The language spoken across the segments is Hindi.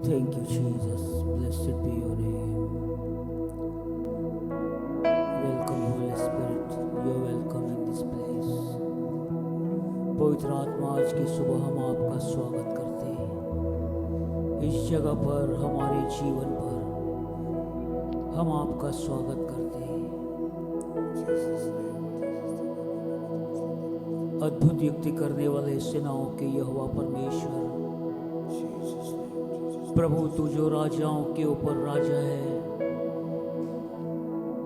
Thank you, Jesus. Blessed be your name. Welcome, Holy Spirit. You're welcome in this place. पवित्र आत्मा, आज की सुबह हम आपका स्वागत करते हैं। इस जगह पर, हमारे जीवन पर हम आपका स्वागत करते हैं। अद्भुत युक्ति करने वाले सेनाओं के यहोवा परमेश्वर, प्रभु तू जो राजाओं के ऊपर राजा है,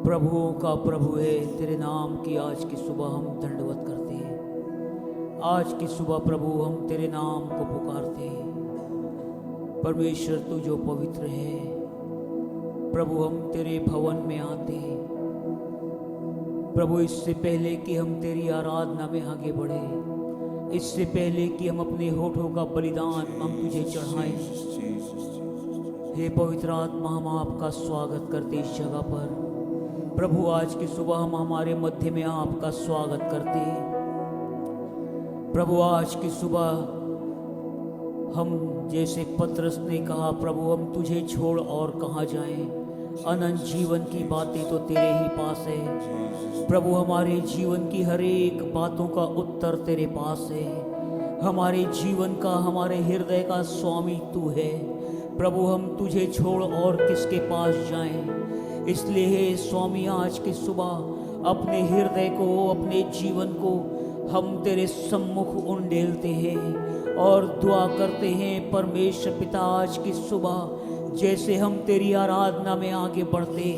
प्रभुओं का प्रभु है, तेरे नाम की आज की सुबह हम दंडवत करते हैं। आज की सुबह प्रभु हम तेरे नाम को पुकारते हैं। परमेश्वर तू जो पवित्र है, प्रभु हम तेरे भवन में आते हैं। प्रभु इससे पहले कि हम तेरी आराधना में आगे बढ़े, इससे पहले कि हम अपने होठों का बलिदान हम तुझे चढ़ाएं, हे पवित्र आत्मा, हम आपका स्वागत करते इस जगह पर। प्रभु आज की सुबह हम हमारे मध्य में आपका स्वागत करते हैं। प्रभु आज की सुबह हम जैसे पतरस ने कहा, प्रभु हम तुझे छोड़ और कहाँ जाएं, अनंत जीवन की बातें तो तेरे ही पास है। प्रभु हमारे जीवन की हर एक बातों का उत्तर तेरे पास है। हमारे जीवन का, हमारे हृदय का स्वामी तू है। प्रभु हम तुझे छोड़ और किसके पास जाएं। इसलिए हे स्वामी, आज की सुबह अपने हृदय को, अपने जीवन को हम तेरे सम्मुख उंडेलते हैं और दुआ करते हैं। परमेश्वर पिता, आज की सुबह जैसे हम तेरी आराधना में आगे बढ़ते,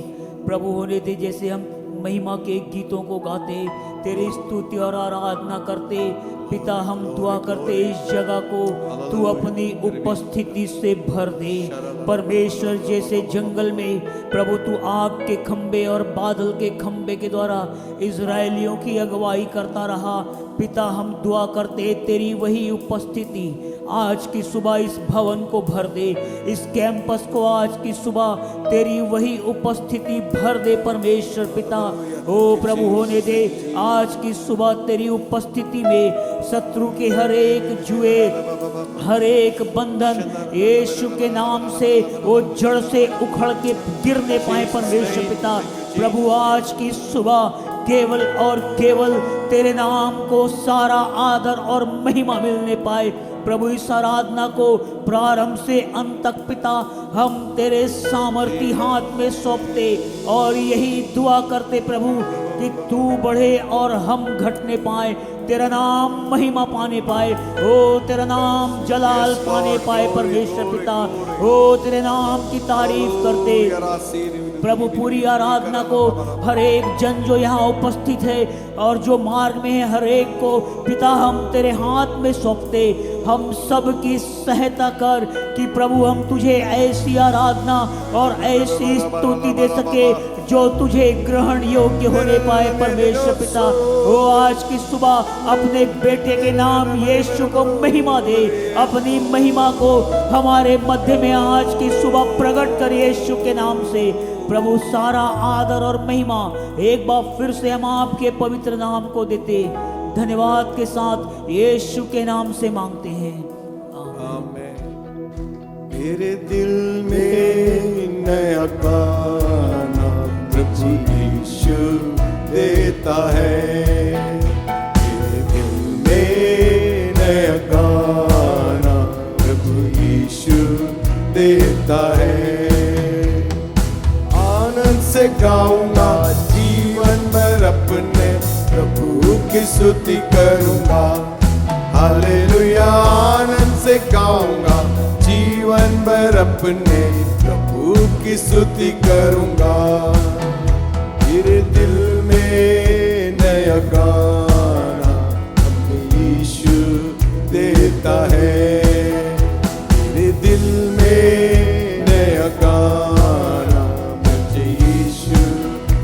प्रभु होने दे, जैसे हम महिमा के गीतों को गाते, तेरी स्तुति और आराधना करते, पिता हम दुआ करते इस जगह को तू अपनी उपस्थिति से भर दे। परमेश्वर, जैसे जंगल में प्रभु तू आग के खंबे और बादल के खंबे के द्वारा इजरायलियों की अगुवाई करता रहा, पिता हम दुआ करते तेरी वही उपस्थिति आज की सुबह इस भवन को भर दे, इस कैंपस को आज की सुबह तेरी वही उपस्थिति भर दे। परमेश्वर पिता, ओ प्रभु होने दे आज की सुबह तेरी उपस्थिति में शत्रु के हर एक जुए, हर एक बंधन यीशु के नाम से वो जड़ से उखड़ के गिरने पाए। परमेश्वर पिता, प्रभु आज की सुबह केवल और केवल तेरे नाम को सारा आदर और महिमा मिलने पाए। प्रभु इस आराधना को प्रारंभ से अंत तक पिता हम तेरे सामर्थी हाथ में सौंपते और यही दुआ करते प्रभु कि तू बढ़े और हम घटने पाए, तेरा नाम महिमा पाने पाए, ओ तेरा नाम जलाल पाने पाए। परमेश्वर पिता, ओ तेरे नाम की तारीफ करते प्रभु पूरी आराधना को हर एक जन जो यहाँ उपस्थित है और जो मार्ग में है, हर एक को पिता हम तेरे हाथ में सौंपते। हम सब की सहायता कर कि प्रभु हम तुझे ऐसी आराधना और ऐसी स्तुति दे सके जो तुझे ग्रहण योग्य होने पाए। परमेश्वर पिता, वो आज की सुबह अपने बेटे के नाम यीशु को महिमा दे, अपनी महिमा को हमारे मध्य में आज की सुबह प्रकट कर यीशु के नाम से। प्रभु सारा आदर और महिमा एक बार फिर से हम आपके पवित्र नाम को देते, धन्यवाद के साथ यीशु के नाम से मांगते हैं, आमीन। मेरे दिल में नया गाना प्रभु यीशु देता है, मेरे दिल में नया गाना प्रभु यीशु देता है। आनंद से गाऊंगा जीवन भर अपने प्रभु की स्तुति करूंगा, हालेलुया। आनंद से गाऊंगा जीवन भर अपने प्रभु की स्तुति करूंगा। मेरे दिल में नया गाना प्रभु यीशु देता है, मेरे दिल में नया गाना मुझे यीशु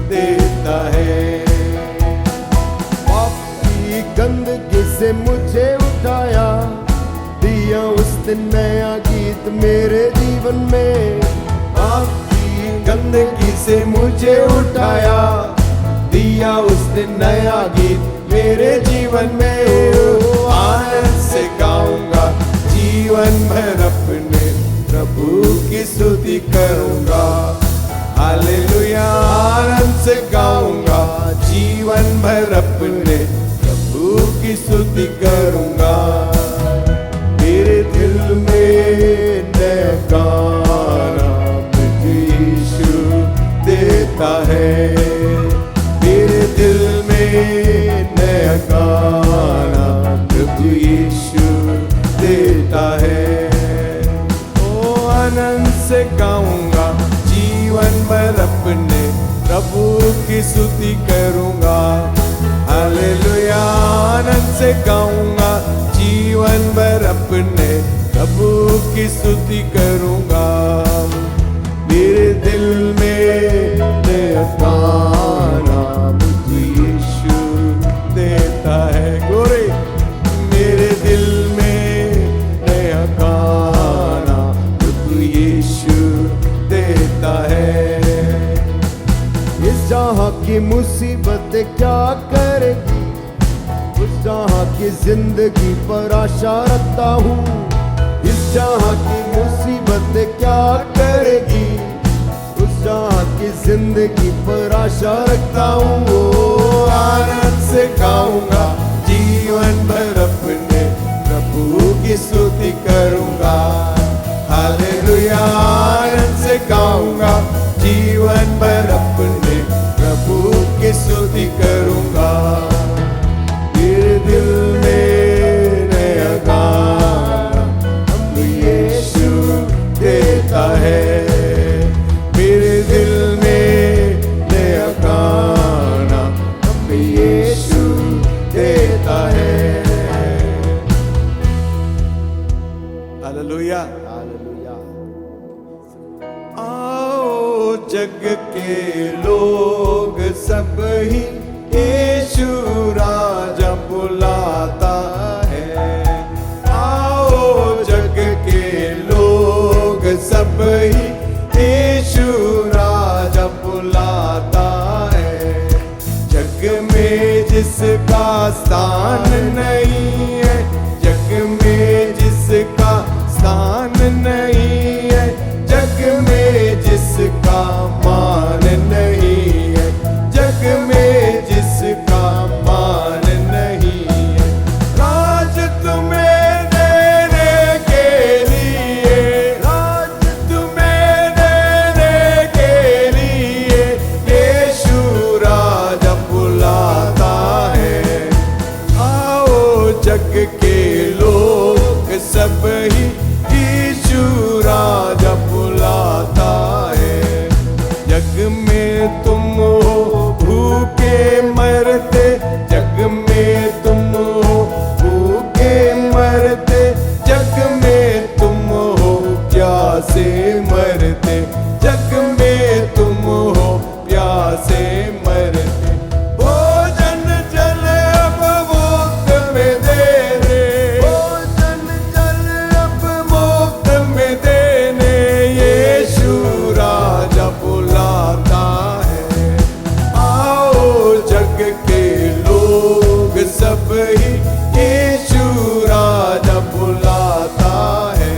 देता है। गंदगी से मुझे उठाया, दिया उसने नया गीत मेरे जीवन में। आपकी गंदगी से मुझे उठाया, दिया उसने नया गीत मेरे जीवन में। आनंद से गाऊंगा जीवन भर अपने प्रभु देता है। ओ आनंद से गाऊंगा जीवन भर अपने प्रभु की स्तुति करूंगा। हालेलुया, आनंद से गाऊंगा जीवन भर अपने प्रभु की स्तुति करूंगा। मेरे दिल में नया गाना मुझे यीशु देता है। गोरे मेरे दिल में नया गाना मुझे यीशु देता है। इस जहां की मुसीबत क्या करेगी, उस जहां की जिंदगी पर आशा रखता हूँ। इस जहां की मुसीबत क्या करेगी, उस जहां की जिंदगी पर आशा रखता हूँ। आनंद से गाऊंगा जीवन भर अपने प्रभु की स्तुति करूंगा। हालेलुया, आनंद से गाऊंगा जीवन भर अपने प्रभु की स्तुति करूंगा। मेरे दिल में नया गाना हम यीशु देता है। मेरे दिल में नया गाना हम यीशु देता है। Hallelujah, hallelujah. आओ जग के लोग सब ही यीशु राजा बुलाता है। आओ जग के लोग सब ही यीशु राजा बुलाता है। जग में जिसका स्थान नहीं है, जग में जिसका स्थान नहीं है, जग में जिसका मान नहीं है, जग में जिसका मान नहीं है। राज तुम्हें देने के लिए, राज तुम्हें देने के लिए यीशु राजा बुलाता है। आओ जग के लोग सब ही यीशु राजा बुलाता है। जग में तुम हो भूखे मरते, जग में तुम हो भूखे मरते, जग में तुम हो प्यासे मरते, जग में तुम हो प्यासे मरते। भोजन जल अब मुफ्त में देने, भोजन जल अब मुफ्त में देने यीशु राजा बुलाता है। आओ जग के लोग सब ही यीशु राजा बुलाता है।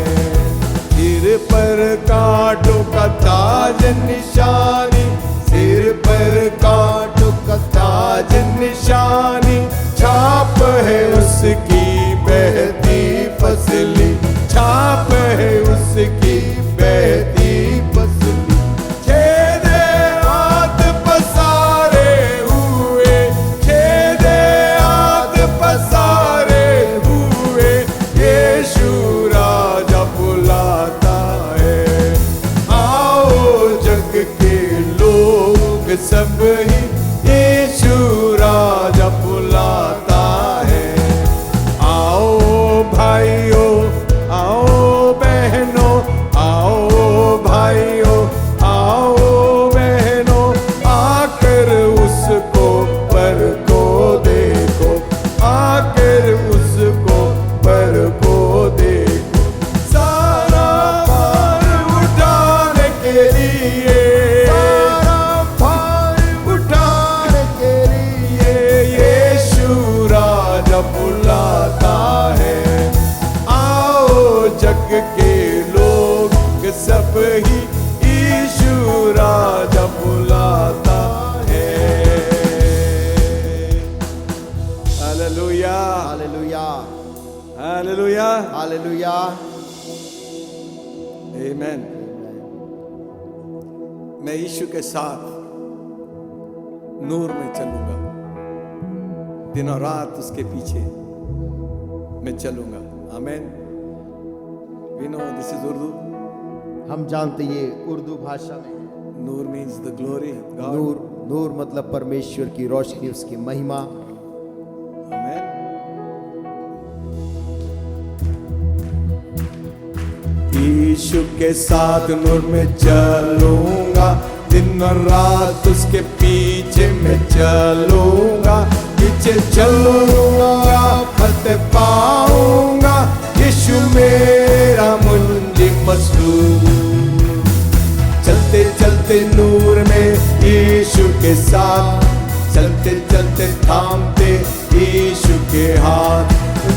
सिर पर कांटों का ताज निशानी, सिर पर कांटों का ताज निशानी, छाप है उसकी बहती फसली, छाप है उसकी बहती फसली। छेदे हाथ पसारे हुए, छेदे हाथ पसारे हुए यीशु राजा बुलाता है। आओ जग के लोग सब ही यीशु राजा बुलाता है। आओ भाइयों, आओ बहनों, आओ भाइयों, आओ बहनों, आकर उसको पर को देखो, आकर उसको पर को देखो। सारा भार उठाने के लिए, सारा भार उठाने के लिए यीशु राजा बुलाता है। आओ जग के लोग सब ही यीशु राजा बुलाता है। हालेलुया, हालेलुया, हालेलुया, हालेलुया, आमीन। मैं यीशु के साथ नूर में चलूंगा, दिनों रात उसके पीछे मैं चलूंगा। आमीन। We know this is Urdu. हम जानते ये उर्दू भाषा में Noor means the glory of God. नूर नूर मतलब परमेश्वर की रोशनी, उसकी महिमा। Amen. यीशु के साथ नूर में चलूंगा, दिन और रात उसके पीछे मैं चलूंगा, पीछे चलूंगा फतेह पाऊंगा, यीशु मेरा मुंजी मसलूब। चलते चलते नूर में यीशु के साथ, चलते चलते थामते यीशु के हाथ,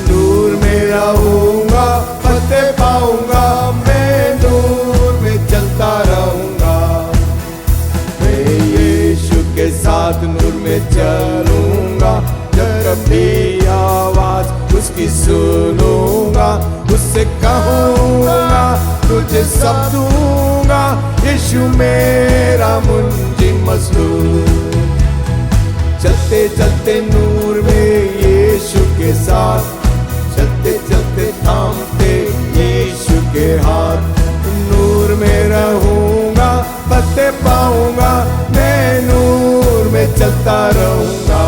नूर में रहूंगा फतेह पाऊंगा, मैं नूर में चलता रहूंगा। मैं यीशु के साथ नूर में चलूंगा, जब कभी आवाज उसकी सुनूंगा, उससे कहूंगा तुझे सब दूंगा, यीशु मेरा मुंजी मसलूब। चलते चलते नूर में यीशु के साथ, चलते चलते थामते यीशु के हाथ, नूर में रहूंगा फतेह पाऊंगा, मैं नूर में चलता रहूंगा।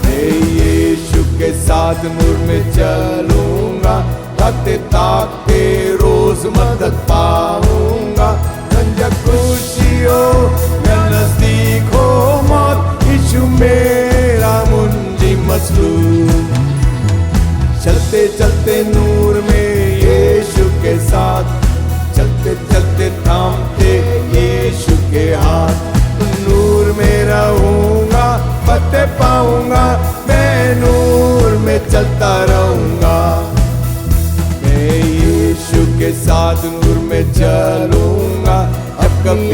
मैं यीशु के साथ नूर में चलूंगा, ताकते ताकते रोज मदद पाऊंगा, गंजा खुशी हो या नजदीक हो मौत, यीशु मेरा मुंजी मसलूब। चलते चलते नूर में यीशु के साथ, चलते चलते थामते यीशु के हाथ, नूर में रहूंगा फतेह पाऊंगा, मैं नूर में चलता रहूंगा। मैं यीशु के साथ नूर में चलूंगा, अब कभी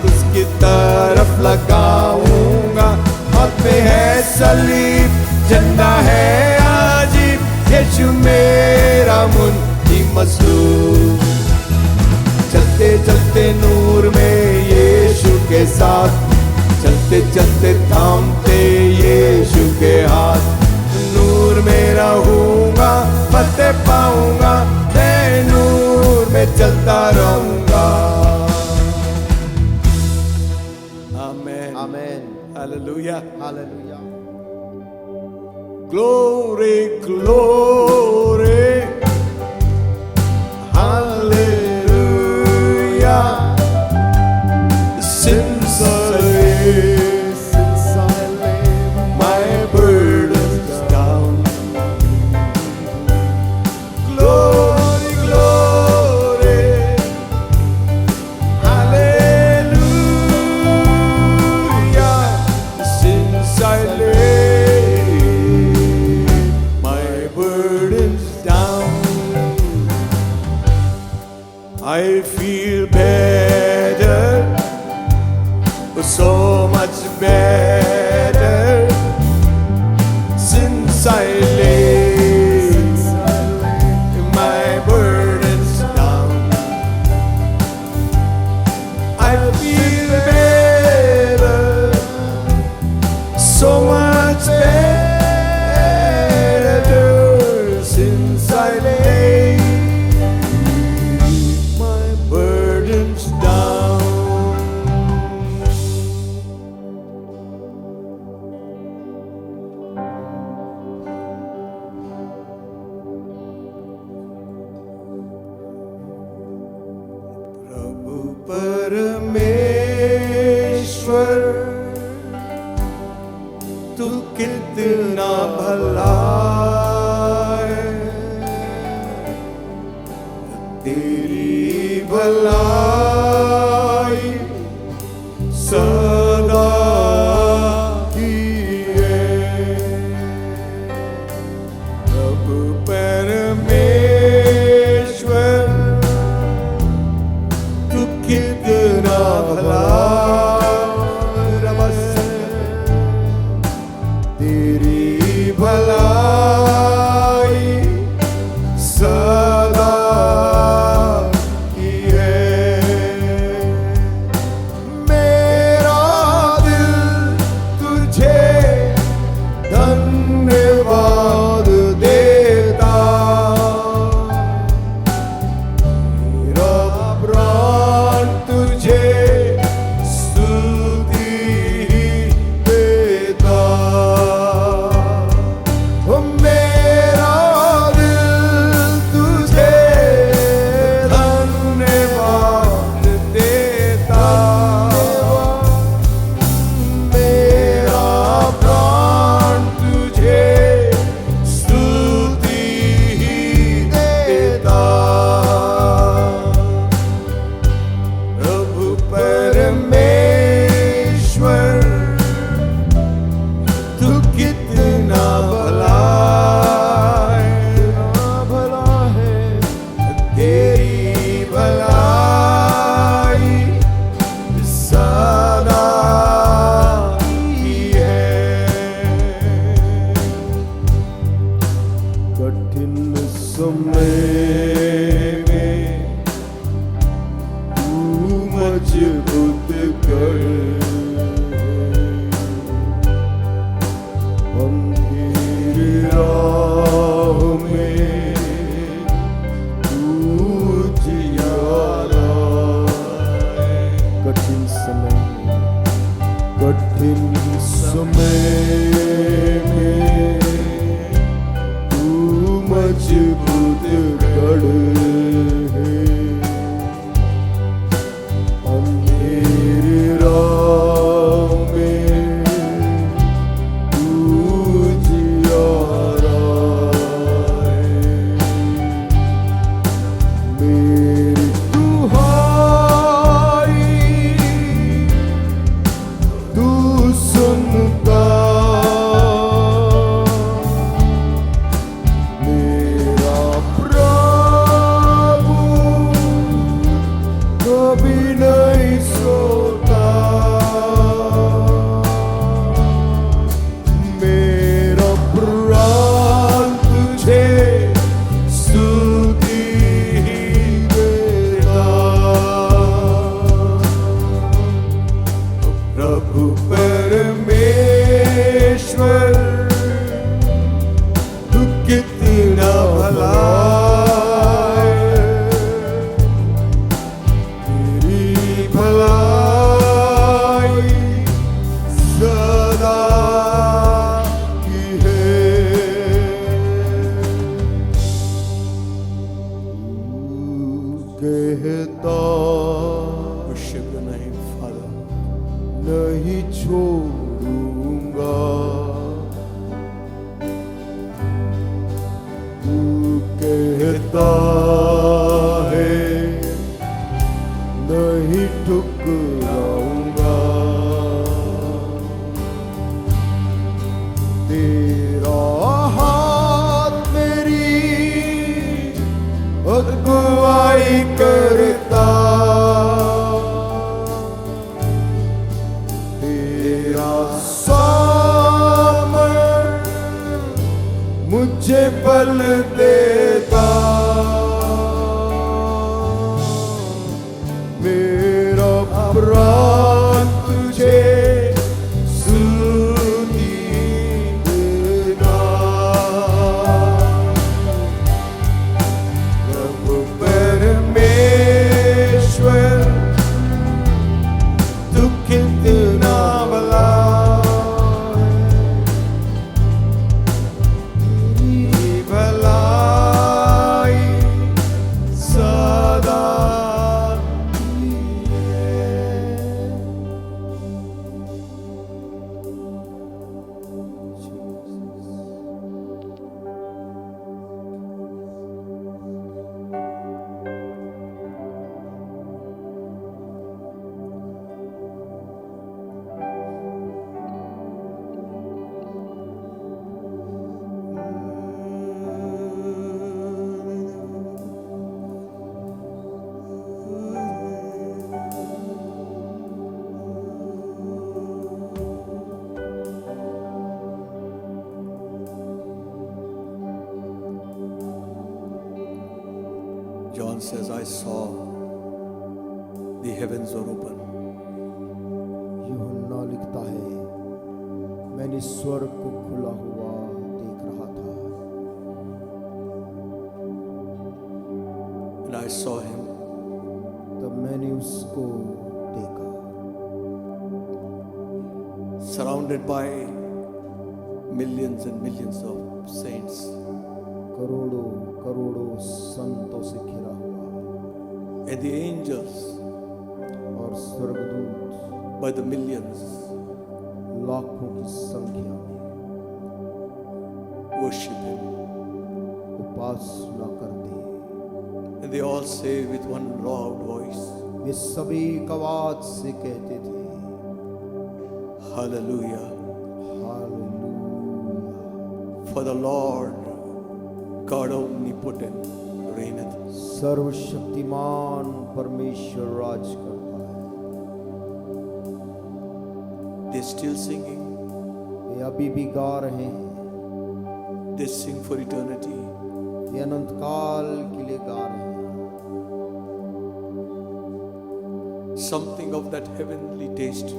उसकी तरफ लगाऊंगा, हाथ में है सलीब झंडा है अजीब, यीशु मेरा मुंजी मसलूब। चलते चलते नूर में यीशु के साथ, चलते चलते थामते यीशु के हाथ, नूर में रहूंगा फतेह पाऊंगा, मैं नूर में चलता रहूंगा। Amen amen. Hallelujah hallelujah. Glory, glory, hallelujah. Since I lay my burdens down, glory, glory, hallelujah. Since I lay my burdens down, I feel better, so much better, since I laid my burdens down. I feel better, so much better, since I laid my burdens down. प्रभु परमेश्वर तू कितना भला है, तेरी भलाई सदा ही है। प्रभु परमेश्वर तू कितना भला, तेरी भलाई सदा ही है। समय में तू मजबूत कर, अंधेरी राह में तू जियारा है। कठिन समय में तू मजबूत कर, अंधेरी राह में तू जियारा है। मेरी दुहाई तू सुनता, मेरा प्रभु कभी नहीं सोता, मेरा प्राण तुझे स्तुति ही देता। प्रभु परमेश्वर तू कितना भला है, तेरी भलाई सदा की है। तू कहता worship your name, Father. नहीं छोड़ूंगा, तू कहता है नहीं ठुकराऊंगा, तेरा हाथ मेरी अगुवाई करता, तेरा सामर्थ मुझे बल देता, मेरा प्राण तुझे स्तुति देता। प्रभु परमेश्वर तू कितना भला है, तेरी भलाई सदा की है। John says, I saw the heavens were open. यूहन्ना लिखता है, मैंने स्वर्ग को खुला हुआ देख रहा था, And I saw him तब मैंने उसको देखा, surrounded by millions and millions of saints. करोड़ों करोड़ों संतों से घिरा हुआ, And the angels और स्वर्गदूत by the millions लाखों की संख्या में worship him. उपासना करते, And they all say with one loud voice, वे सभी एक आवाज से कहते थे, Hallelujah. Hallelujah. For the Lord God omnipotent reigneth. सर्वशक्तिमान परमेश्वर राज करता है। They're still singing. वे अभी भी गा रहे हैं, They sing for eternity. ये अनंत काल के लिए गा रहे हैं। Something of that heavenly taste.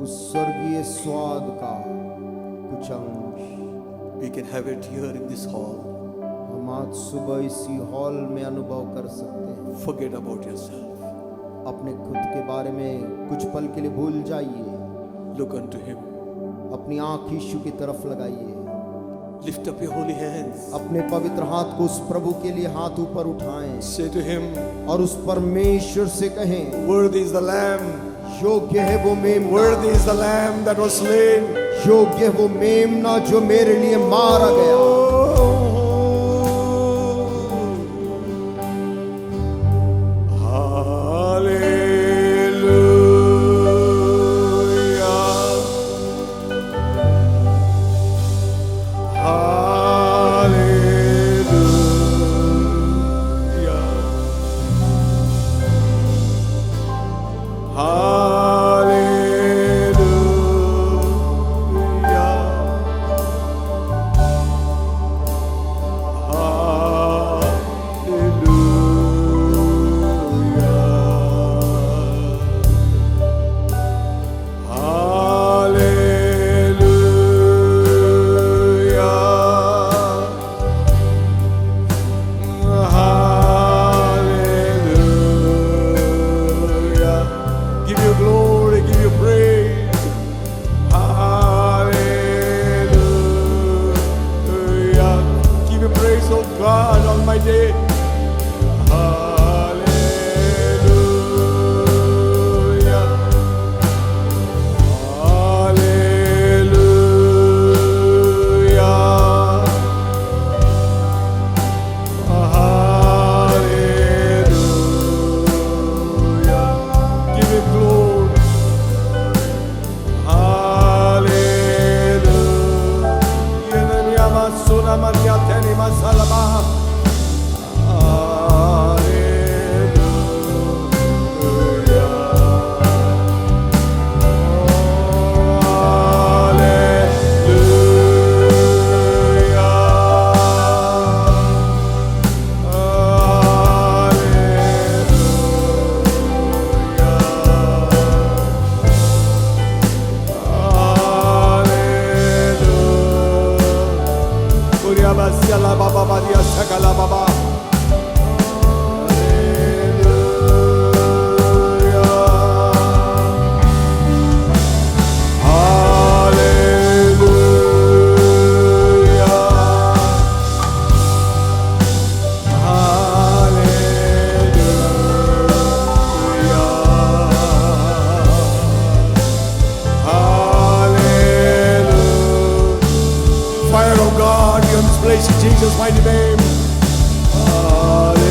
उस स्वर्गीय स्वाद का कुछ अंश We can have it here in this hall. हम आज सुबह इसी हॉल में अनुभव कर सकते हैं। Forget about yourself. अपने खुद के बारे में कुछ पल के लिए भूल जाइए, Look unto Him. अपनी आंख यीशु की तरफ लगाइए, Lift up your holy hands. अपने पवित्र हाथ को उस प्रभु के लिए हाथ ऊपर उठाएं Say to Him, और उस परमेश्वर से कहें, worthy is the Lamb. योग्य है वो मेमना, Worthy is the Lamb that was slain. योग्य है वो मेमना जो मेरे लिए मारा गया। God Almighty. Hallelujah. Hallelujah. Hallelujah. Give Him glory. Hallelujah. Maria teni masalaba. Basiala baba badia sakala baba. Place in Jesus' mighty name. Hallelujah.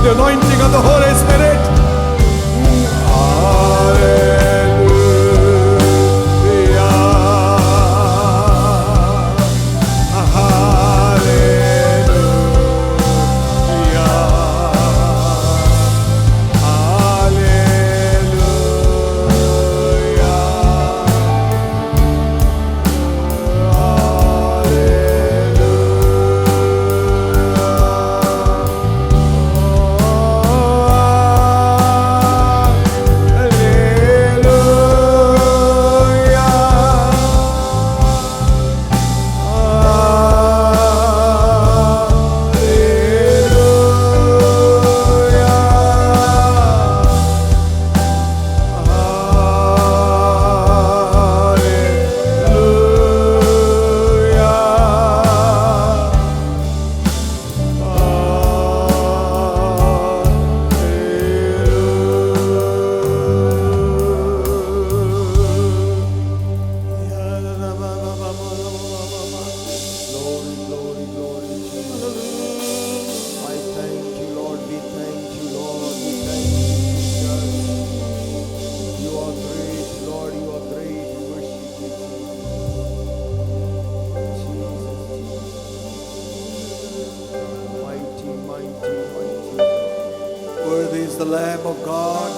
The anointing of the Holy Spirit. The Lamb of God.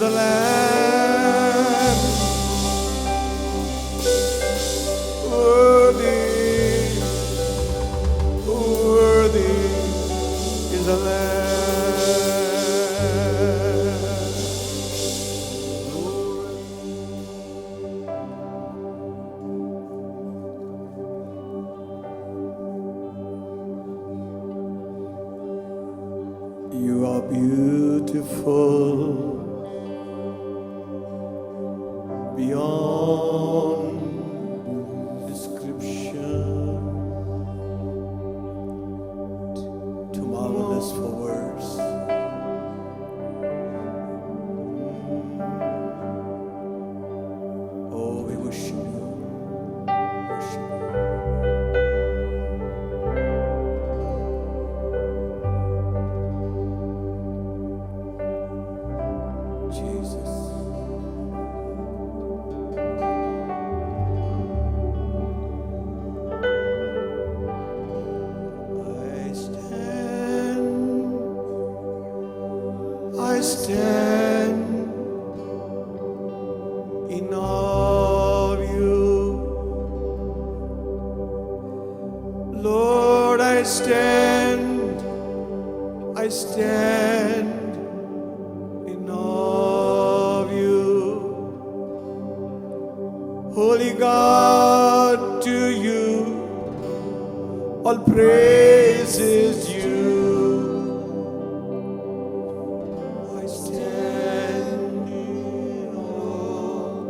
the Lamb. Worthy, worthy is the Lamb. You are beautiful beyond description, too marvelous for words. Oh, we worship you. Worship you. Jesus. I stand in awe of you. Lord, I stand in awe of you. Holy God, to you all praise is due. I stand in awe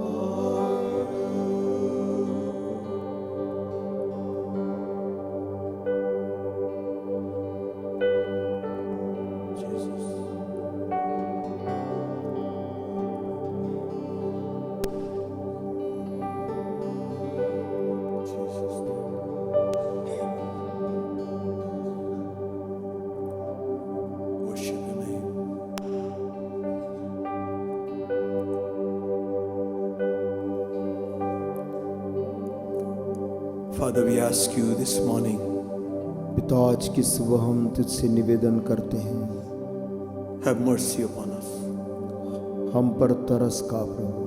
of you. Jesus. Worship your name. Father, we ask you this morning, पिता, आज की सुबह हम तुझसे निवेदन करते हैं, have mercy upon us. हम पर तरस खा प्रभु।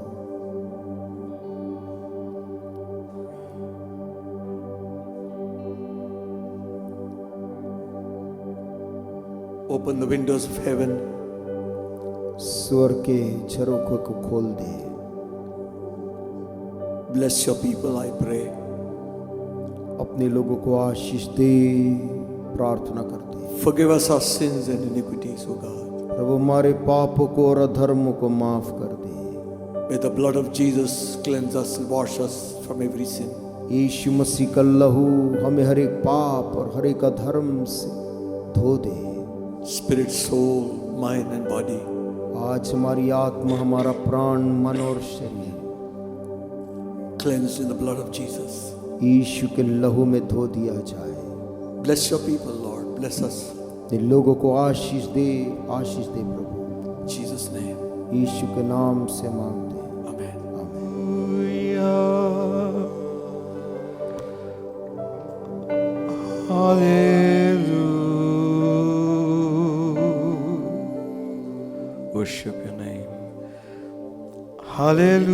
Open the windows of heaven. स्वर्ग के झरोखों को खोल दे। Bless your people, I pray. अपने लोगों को आशीष दे, प्रार्थना करते हैं। Forgive us our sins and iniquities, O God. प्रभु, हमारे पापों को और अधर्मों को माफ कर दे। May the blood of Jesus cleanse us and wash us from every sin. यीशु मसीह का लहू हमें हर एक पाप और हर एक अधर्म से धो दे। Spirit, soul, mind and body. आज हमारी आत्मा, हमारा प्राण, मन और शरीर Cleansed in the blood of Jesus. यीशु के लहू में धो दिया जाए। Bless your people, Lord. Bless us. इन लोगों को आशीष दे प्रभु। In Jesus' name. यीशु के नाम से मांगते हैं, Amen. Hallelujah. Worship your name. Hallelujah.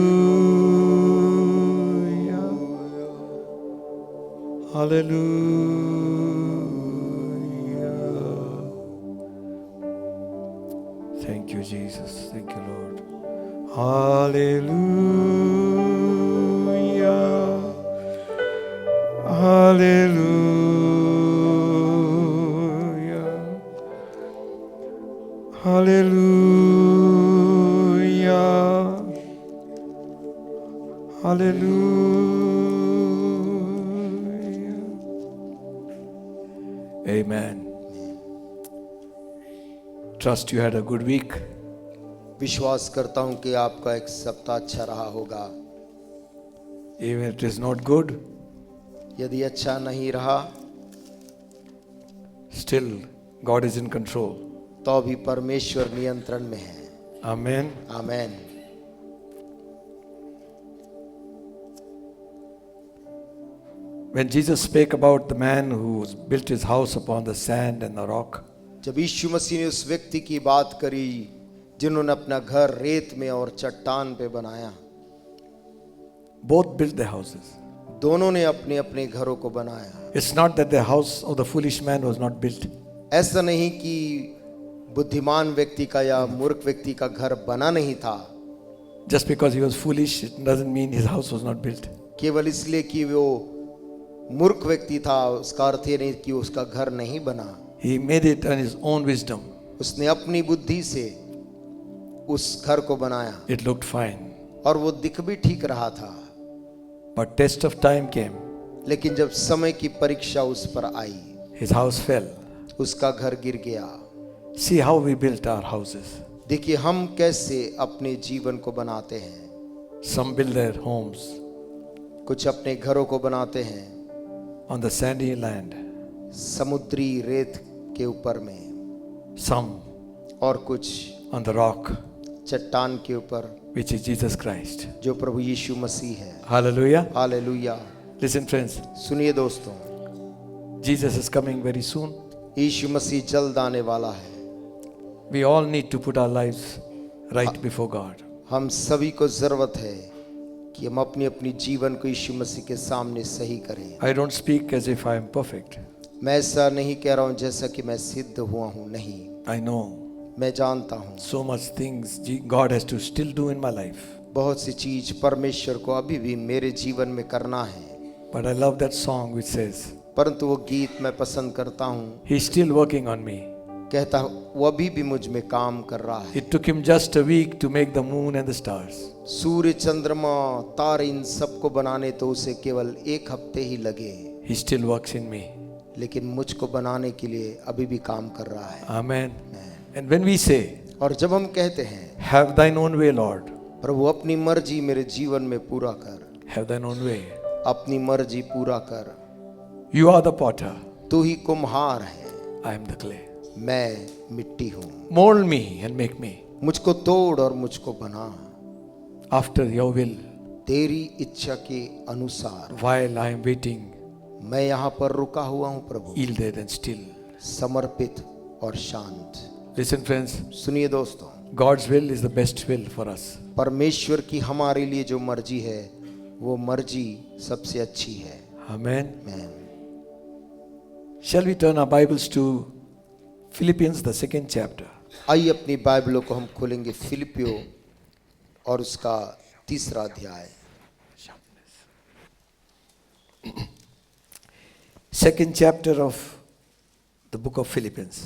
Hallelujah. Thank you, Jesus. Thank you, Lord. Hallelujah. Hallelujah. Hallelujah. Hallelujah. Amen. Trust you had a good week. विश्वास करता हूं कि आपका एक सप्ताह अच्छा रहा होगा। Even if it is not good, यदि अच्छा नहीं रहा still God is in control. तो भी परमेश्वर नियंत्रण में है। Amen. Amen. When Jesus spake about the man who built his house upon the sand and the rock, जब यीशु मसीह ने उस व्यक्ति की बात करी जिन्होंने अपना घर रेत में और चट्टान पे बनाया। Both built their houses. दोनों ने अपने अपने घरों को बनाया। It's not that the house of the foolish man was not built. ऐसा नहीं कि बुद्धिमान व्यक्ति का या मूर्ख व्यक्ति का घर बना नहीं था। Just because he was foolish, it doesn't mean his house was not built. केवल इसलिए कि वो मूर्ख व्यक्ति था उसका अर्थ ये नहीं कि उसका घर नहीं बना। He made it on his own wisdom. उसने अपनी बुद्धि से उस घर को बनाया It looked fine. और वो दिख भी ठीक रहा था। But test of time came. लेकिन जब समय की परीक्षा उस पर आई, His house fell. उसका घर गिर गया। See how we built our houses. देखिए हम कैसे अपने जीवन को बनाते हैं। Some build their homes कुछ अपने घरों को बनाते हैं on the sandy land. समुद्री रेत के ऊपर में, Some और कुछ on the rock, चट्टान के ऊपर, which is Jesus Christ. जो प्रभु यीशु मसीह है। Hallelujah. हालेलुया। Listen friends, सुनिए दोस्तों, Jesus is coming very soon. यीशु मसीह जल्द आने वाला है। We all need to put our lives right before God. हम सभी को जरूरत है कि हम अपनी अपनी जीवन को यीशु मसीह के सामने सही करें। I don't speak as if I am perfect. मैं ऐसा नहीं कह रहा हूं जैसा कि मैं सिद्ध हुआ हूं, नहीं। I know मैं जानता हूं so much things God has to still do in my life. बहुत सी चीज परमेश्वर को अभी भी मेरे जीवन में करना है। But I love that song which says, परंतु वो गीत मैं पसंद करता हूं, He's still working on me. कहता वो अभी भी मुझ में काम कर रहा है। It took him just a week to make the moon and the stars. सूर्य, चंद्रमा, तारे, इन सबको बनाने तो उसे केवल 1 हफ्ते ही लगे, He still works in me. लेकिन मुझको बनाने के लिए अभी भी काम कर रहा है। Amen. And when we say, और जब हम कहते हैं Have thine own way, Lord, प्रभु अपनी मर्जी मेरे जीवन में पूरा कर, have thine own way. अपनी मर्जी पूरा कर। You are the potter, तू ही कुम्हार है, I am the clay. मैं मिट्टी हूँ। Mold me and make me मुझको तोड़ और मुझको बना after your will, तेरी इच्छा के अनुसार। while I am waiting, मैं यहाँ पर रुका हुआ हूँ प्रभु, yielded and still. समर्पित और शांत। Listen friends, सुनिए दोस्तों, God's will is the best will for us. परमेश्वर की हमारे लिए जो मर्जी है वो मर्जी सबसे अच्छी है। Amen. आमीन। Shall we turn our Bibles to Philippians, the 2nd chapter? आइए अपनी बाइबलों को हम खोलेंगे फिलिपियो और उसका 3रा अध्याय। 2nd chapter of the book of Philippians.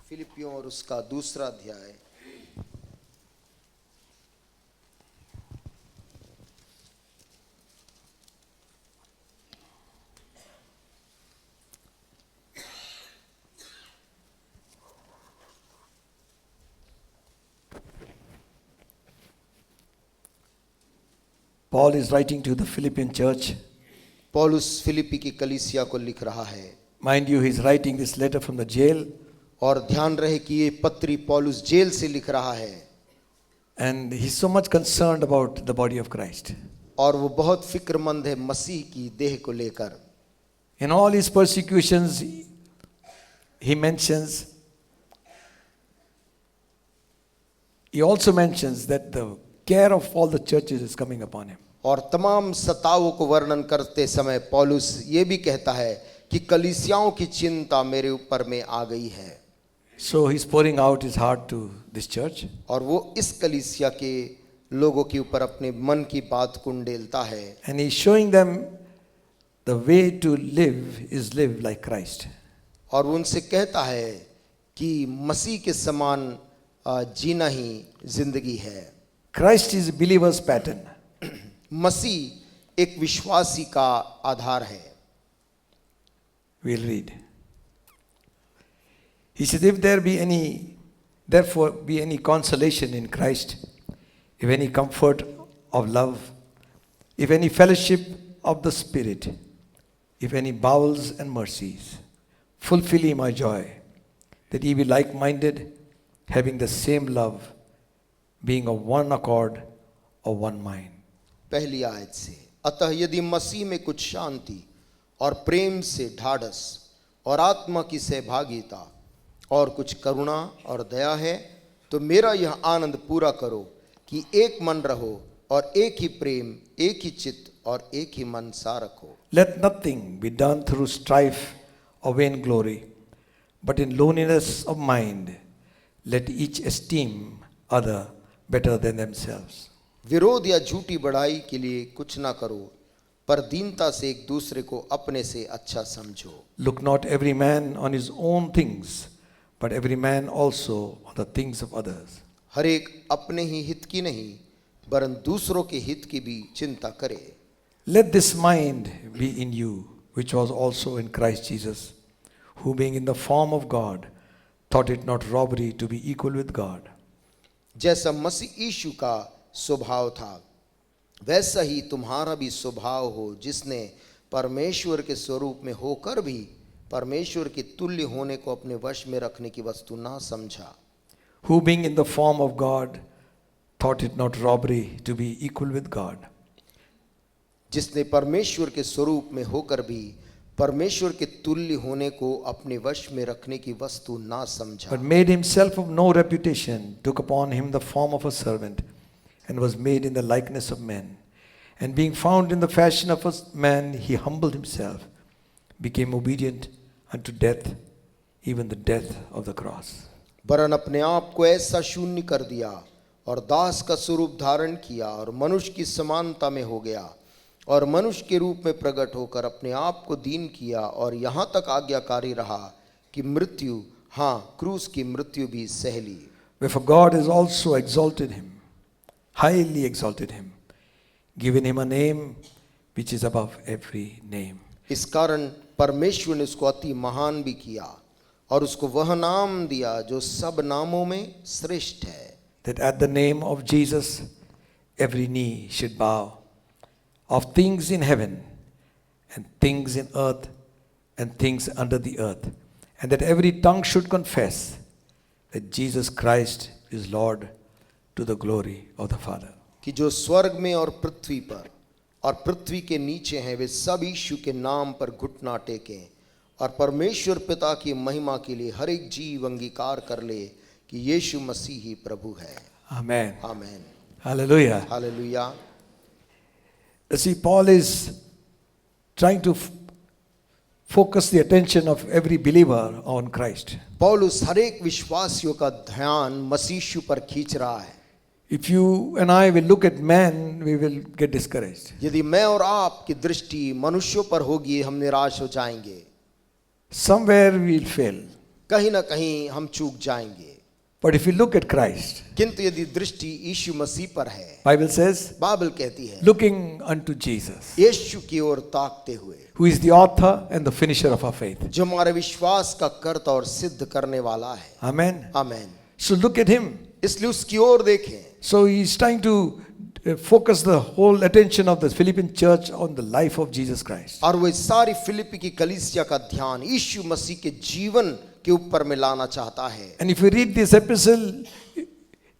फिलिपियो और उसका 2रा अध्याय। Paul is writing to the Philippian church. पौलुस फिलिपी की कलीसिया को लिख रहा है। Mind you, he's writing this letter from the jail. और ध्यान रहे कि ये पत्री पौलुस जेल से लिख रहा है। And he's so much concerned about the body of Christ. और वो बहुत फिक्रमंद है मसीह की देह को लेकर। In all his persecutions, he also mentions that the care of all the churches is coming upon him. और तमाम सतावों को वर्णन करते समय पौलुस ये भी कहता है कि कलीसियाओं की चिंता मेरे ऊपर में आ गई है। So he's pouring out his heart to this church. और वो इस कलीसिया के लोगों के ऊपर अपने मन की बात को उंडेलता है। And he's showing them the way to live is live like Christ. और वो उनसे कहता है कि मसीह के समान जीना ही जिंदगी है। Christ is a believer's pattern. मसीह एक विश्वासी का आधार है। We'll read. He says, if there be therefore be any consolation in Christ, if any comfort of love, if any fellowship of the Spirit, if any bowels and mercies, fulfill ye my joy, that ye be like-minded, having the same love, being of one accord, of one mind. पहली आयत से, अतः यदि मसीह में कुछ शांति और प्रेम से ढाढ़स और आत्मा की सहभागिता और कुछ करुणा और दया है, तो मेरा यह आनंद पूरा करो कि एक मन रहो और एक ही प्रेम, एक ही चित्त और एक ही मन सा रखो। Let nothing be done through strife or vainglory, but in lowliness of mind, let each esteem other better than themselves. विरोध या झूठी बढ़ाई के लिए कुछ ना करो, पर दीनता से एक दूसरे को अपने से अच्छा समझो। Look not every man on his own things, but every man also on the things of others. हर एक अपने ही हित की नहीं, वरन दूसरों के हित की भी चिंता करे। Let this mind be in you, which was also in Christ Jesus, who being in the form of God, thought it not robbery to be equal with God. जैसा मसीह यीशु का स्वभाव था, वैसा ही तुम्हारा भी स्वभाव हो, जिसने परमेश्वर के स्वरूप में होकर भी परमेश्वर के तुल्य होने को अपने वश में रखने की वस्तु ना समझा। Who being in the form of God, thought it not robbery to be equal with God. जिसने परमेश्वर के स्वरूप में होकर भी परमेश्वर के तुल्य होने को अपने वश में रखने की वस्तु ना समझा। But made himself of no reputation, took upon him the form of a servant, and was made in the likeness of men. And being found in the fashion of a man, he humbled himself, became obedient unto death, even the death of the cross. वरन अपने आप को ऐसा शून्य कर दिया और दास का स्वरूप धारण किया और मनुष्य की समानता में हो गया और मनुष्य के रूप में प्रकट होकर अपने आप को दीन किया और यहाँ तक आज्ञाकारी रहा कि मृत्यु, हाँ, क्रूस की मृत्यु भी सह ली। Wherefore God has also exalted him, highly exalted him, given him a name which is above every name. इस कारण परमेश्वर ने उसको अति महान भी किया और उसको वह नाम दिया जो सब नामों में श्रेष्ठ है। That at the name of Jesus every knee should bow, of things in heaven and things in earth and things under the earth, and that every tongue should confess that Jesus Christ is Lord, to the glory of the Father. कि जो स्वर्ग में और पृथ्वी पर और पृथ्वी के नीचे हैं, वे सब यीशु के नाम पर घुटना टेकें और परमेश्वर पिता की महिमा के लिए हर एक जीव अंगीकार कर ले कि यीशु मसीह ही प्रभु है। Amen. Amen. Hallelujah. Hallelujah. See, Paul is trying to focus the attention of every believer on Christ. पौलुस हर एक विश्वासियों का ध्यान मसीह यीशु पर खींच रहा है। If you and I will look at man, we will get discouraged. यदि मैं और आपकी दृष्टि मनुष्यों पर होगी, हम निराश हो जाएंगे। Somewhere we will fail. कहीं ना कहीं हम चूक जाएंगे। But if you look at Christ, किंतु यदि दृष्टि यीशु मसीह पर है, Bible says, बाइबल कहती है, looking unto Jesus, यीशु की ओर ताकते हुए, who is the author and the finisher of our faith. जो हमारे विश्वास का कर्ता और सिद्ध करने वाला है। Amen. Amen. So look at him. इसलिए उसकी ओर देखें। So he is trying to focus the whole attention of the Philippian church on the life of Jesus Christ. और वो सारी फिलिपी की कलीसिया का ध्यान यीशु मसीह के जीवन के ऊपर में लाना चाहता है। And if you read this epistle,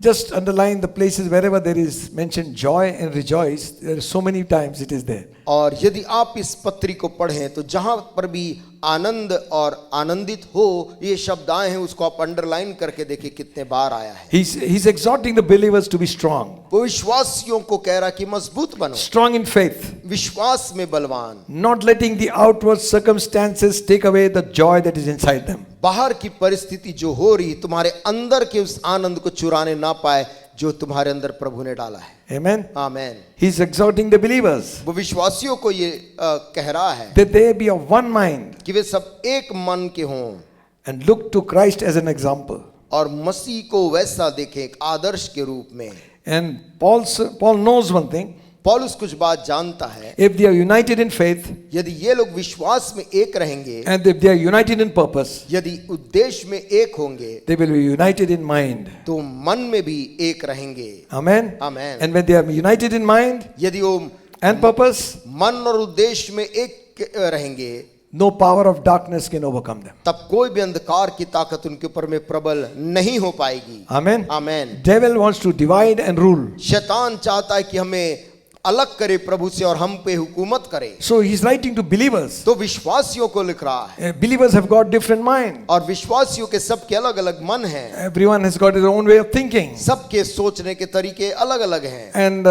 just underline the places wherever there is mentioned joy and rejoice. There are so many times it is there. और यदि आप इस पत्री को पढ़ें तो जहां पर भी आनंद और आनंदित हो ये शब्द आए हैं, उसको आप अंडरलाइन करके देखिए कितने बार आया है। He's exhorting the believers to be strong. वो विश्वासियों को कह रहा कि मजबूत बनो, Strong in faith. विश्वास में बलवान, Not letting the outward circumstances take away the joy that is inside them. बाहर की परिस्थिति जो हो रही तुम्हारे अंदर के उस आनंद को चुराने ना पाए जो तुम्हारे अंदर प्रभु ने डाला है। Amen. Amen. He's exhorting the believers वो विश्वासियों को ये कह रहा है that they be of one mind कि वे सब एक मन के हों and look to Christ as an example. और मसीह को वैसा देखें एक आदर्श के रूप में। And Paul knows one thing. पौलुस कुछ बात जानता है, If they are united in faith यदि ये लोग विश्वास में एक रहेंगे, and if they are united in purpose, यदि उद्देश्य में एक होंगे, they will be united in mind. तो मन में भी एक रहेंगे। Amen. Amen. And when they are united in mind यदि वो and purpose, मन और उद्देश्य में एक रहेंगे, no power of darkness can overcome them. तब कोई भी अंधकार की ताकत उनके ऊपर में प्रबल नहीं हो पाएगी। Amen. Amen. Devil wants to divide and rule. शैतान चाहता है कि हमें अलग करे प्रभु से और हम पे हुकूमत करे। So he's writing to believers. तो विश्वासियों को लिख रहा है, Believers have got different mind. और विश्वासियों के सबके अलग अलग मन हैं, Everyone has got his own way of thinking. सबके सोचने के तरीके अलग अलग हैं। And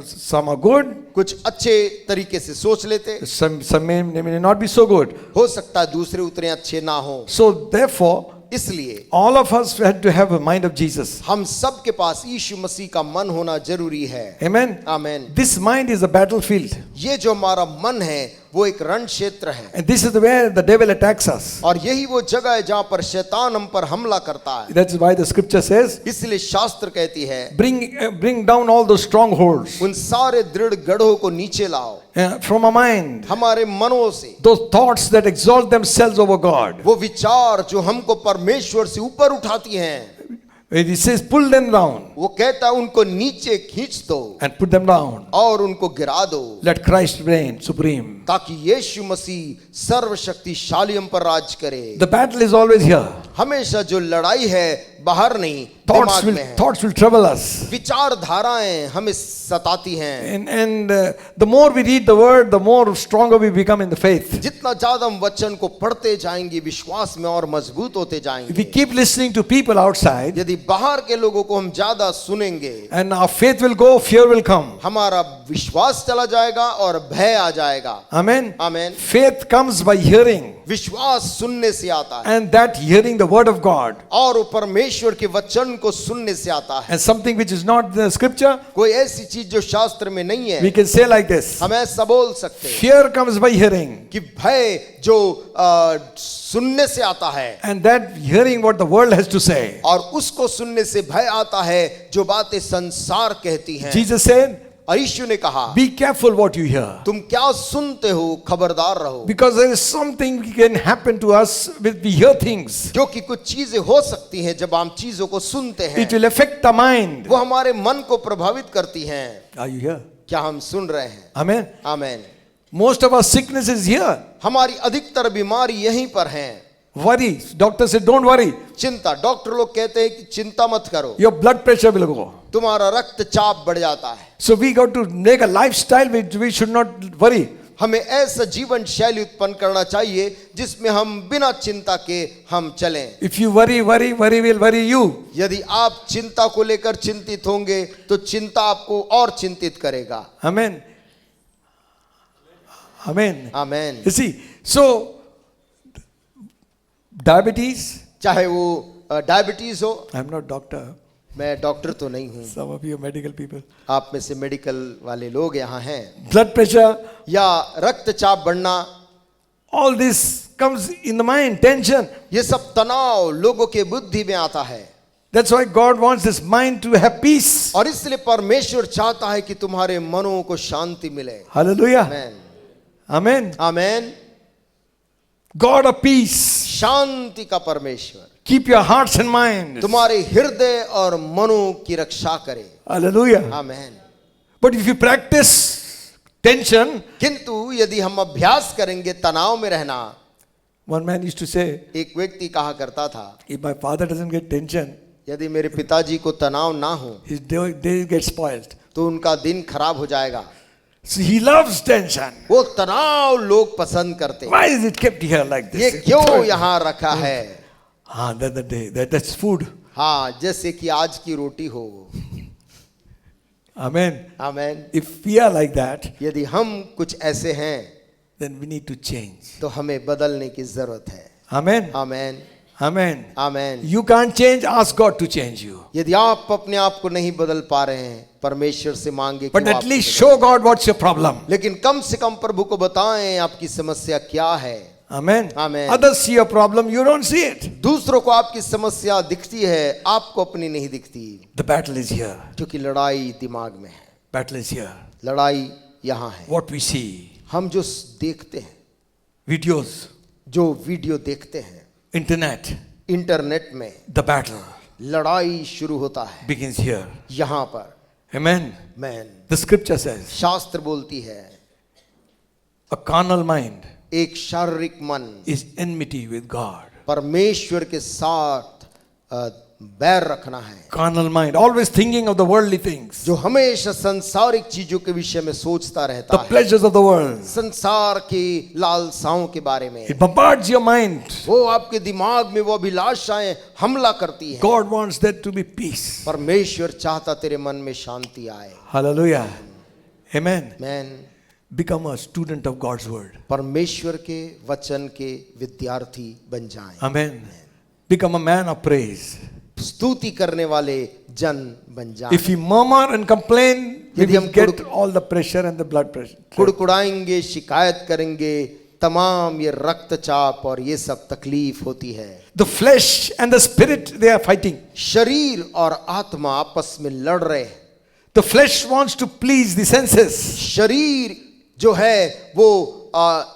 some are good, कुछ अच्छे तरीके से सोच लेते, some may not be so good. हो सकता है दूसरे उतने अच्छे ना हो। So therefore, इसलिए all of us had to have a mind of Jesus. हम सब के पास यीशु मसीह का मन होना जरूरी है। Amen. Amen. This mind is a battlefield. ये जो हमारा मन है वो एक रण क्षेत्र है, And this is where the devil attacks us. और यही वो जगह है जहाँ पर शैतान हम पर हमला करता है। That's why the scripture says, इसलिए शास्त्र कहती है, bring down all those strongholds उन सारे दृढ़ गढ़ों को नीचे लाओ from our mind. हमारे मनों से। Those thoughts that exalt themselves over God. वो विचार जो हमको परमेश्वर से ऊपर उठाती हैं, He says, pull them down वो कहता है उनको नीचे खींच दो and put them down. और उनको गिरा दो, Let Christ reign supreme. ताकि यीशु मसीह सर्वशक्तिशाली हम पर राज करे। The battle is always here. हमेशा जो लड़ाई है बाहर नहीं, दिमाग में है। Thoughts will trouble us. विचार धाराएं हमें सताती हैं। And the more we read the word, the more stronger we become in the faith. जितना ज्यादा हम वचन को पढ़ते जाएंगे, विश्वास में और मजबूत होते If we जाएंगे। keep listening to people outside, यदि बाहर के लोगों को हम ज्यादा सुनेंगे, and our faith will go, fear will come. हमारा विश्वास चला जाएगा और भय आ जाएगा। Amen. Amen. Faith comes by hearing, विश्वास सुनने से आता है, and that hearing the word of God. और वो परमेश्वर के वचन को सुनने से आता है। And something which is not the scripture, कोई ऐसी चीज जो शास्त्र में नहीं है, we can say like this: हम ऐसा बोल सकते हैं fear comes by hearing, कि भय जो सुनने से आता है, and that hearing what the world has to say. और उसको सुनने से भय आता है जो बातें संसार कहती हैं। Jesus said, और यीशु ने कहा, be careful what you hear, तुम क्या सुनते हो, खबरदार रहो, because there is something can happen to us when we hear things. क्योंकि कुछ चीजें हो सकती हैं जब हम चीजों को सुनते हैं, It will affect the mind. वो हमारे मन को प्रभावित करती हैं। Are you here? क्या हम सुन रहे हैं? Amen. Amen. Most of our sickness is here. हमारी अधिकतर बीमारी यहीं पर है। Worry. Doctor said, don't worry. चिंता, डॉक्टर लोग कहते हैं कि चिंता मत करो, Your blood pressure will go. तुम्हारा रक्तचाप बढ़ जाता है। So we got to make a lifestyle which we should not worry. हमें ऐसा जीवन शैली उत्पन्न करना चाहिए जिसमें हम बिना चिंता के हम चलें। If you worry will worry you. यदि आप चिंता को लेकर चिंतित होंगे तो चिंता आपको और चिंतित करेगा। Amen. Amen. Amen. You see, so diabetes. चाहे वो डायबिटीज हो, I'm not doctor. मैं डॉक्टर तो नहीं हूँ, Some of you are medical people. आप में से मेडिकल वाले लोग यहाँ हैं, Blood pressure. या रक्तचाप बढ़ना, All this comes in the mind. Tension. ये सब तनाव लोगों के बुद्धि में आता है। That's why God wants this mind to have peace. और इसलिए परमेश्वर चाहता है कि तुम्हारे मनों को शांति मिले। Hallelujah. Amen. Amen. Amen. God of peace. शांति का परमेश्वर Keep your hearts and minds. तुम्हारे हृदय और मनों की रक्षा करे। Hallelujah. Amen. But if you practice tension, किंतु यदि हम अभ्यास करेंगे तनाव में रहना, one man used to say, एक व्यक्ति कहा करता था, if my father doesn't get tension, यदि मेरे पिताजी को तनाव ना हो his day gets spoiled. तो उनका दिन खराब हो जाएगा। So he loves tension. वो तनाव लोग पसंद करते। Why is it kept here like ये this? क्यों यहाँ रखा है? Ah, that's food. हाँ, जैसे कि आज की रोटी हो। Amen. Amen. If we are like that, यदि हम कुछ ऐसे हैं then we need to change. तो हमें बदलने की जरूरत है। Amen. Amen. Amen. Amen. You can't change, ask God to change you. यदि आप अपने आप को नहीं बदल पा रहे हैं, परमेश्वर से मांगे कि But वो at आपको least बदले। show God what's your problem. लेकिन कम से कम प्रभु को बताएं आपकी समस्या क्या है। Amen. Amen. Others see your problem, you don't see it. दूसरों को आपकी समस्या दिखती है, आपको अपनी नहीं दिखती, The battle is here. क्योंकि लड़ाई दिमाग में है। Battle is here. लड़ाई यहाँ है। What we see, हम जो देखते हैं, videos, जो वीडियो देखते हैं, internet, इंटरनेट में, the battle लड़ाई शुरू होता है begins here. यहाँ पर। Amen. Man, The scripture says, शास्त्र बोलती है, a carnal mind एक शारीरिक मन is enmity with God. परमेश्वर के साथ बैर रखना है, Carnal mind, always thinking of the worldly things, जो हमेशा संसारिक चीजों के विषय में सोचता रहता the है, pleasures of the world. संसार की लालसाओं के बारे में। It bombards your mind. वो आपके दिमाग में वो अभिलाषाएं हमला करती है। God wants there to be peace. परमेश्वर चाहता तेरे मन में शांति आए। Hallelujah. Amen. Man Become a student of God's word. परमेश्वर के वचन के विद्यार्थी बन जाएं। Amen. Become a man of praise. स्तुति करने वाले जन बन जाएं। If we murmur and complain, we यदि will हम get all the pressure and the blood pressure. कुड़कुड़ाएंगे, शिकायत करेंगे, तमाम ये रक्तचाप और ये सब तकलीफ होती है। The flesh and the spirit, they are fighting. शरीर और आत्मा आपस में लड़ रहे हैं। The flesh wants to please the senses. शरीर जो है वो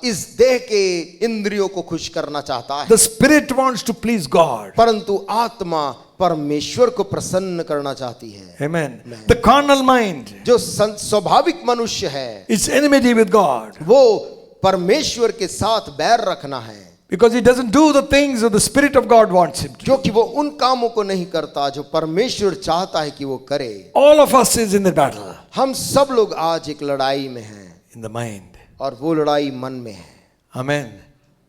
इस देह के इंद्रियों को खुश करना चाहता है, The spirit wants to please God. परंतु आत्मा परमेश्वर को प्रसन्न करना चाहती है। Amen. The carnal mind जो स्वाभाविक मनुष्य है is enmity with God वो परमेश्वर के साथ बैर रखना है, because he doesn't do the things that the spirit of God wants him to. क्योंकि वो उन कामों को नहीं करता जो परमेश्वर चाहता है कि वो करे। All of us is in the battle हम सब लोग आज एक लड़ाई में हैं in the mind. और वो लड़ाई मन में है। Amen.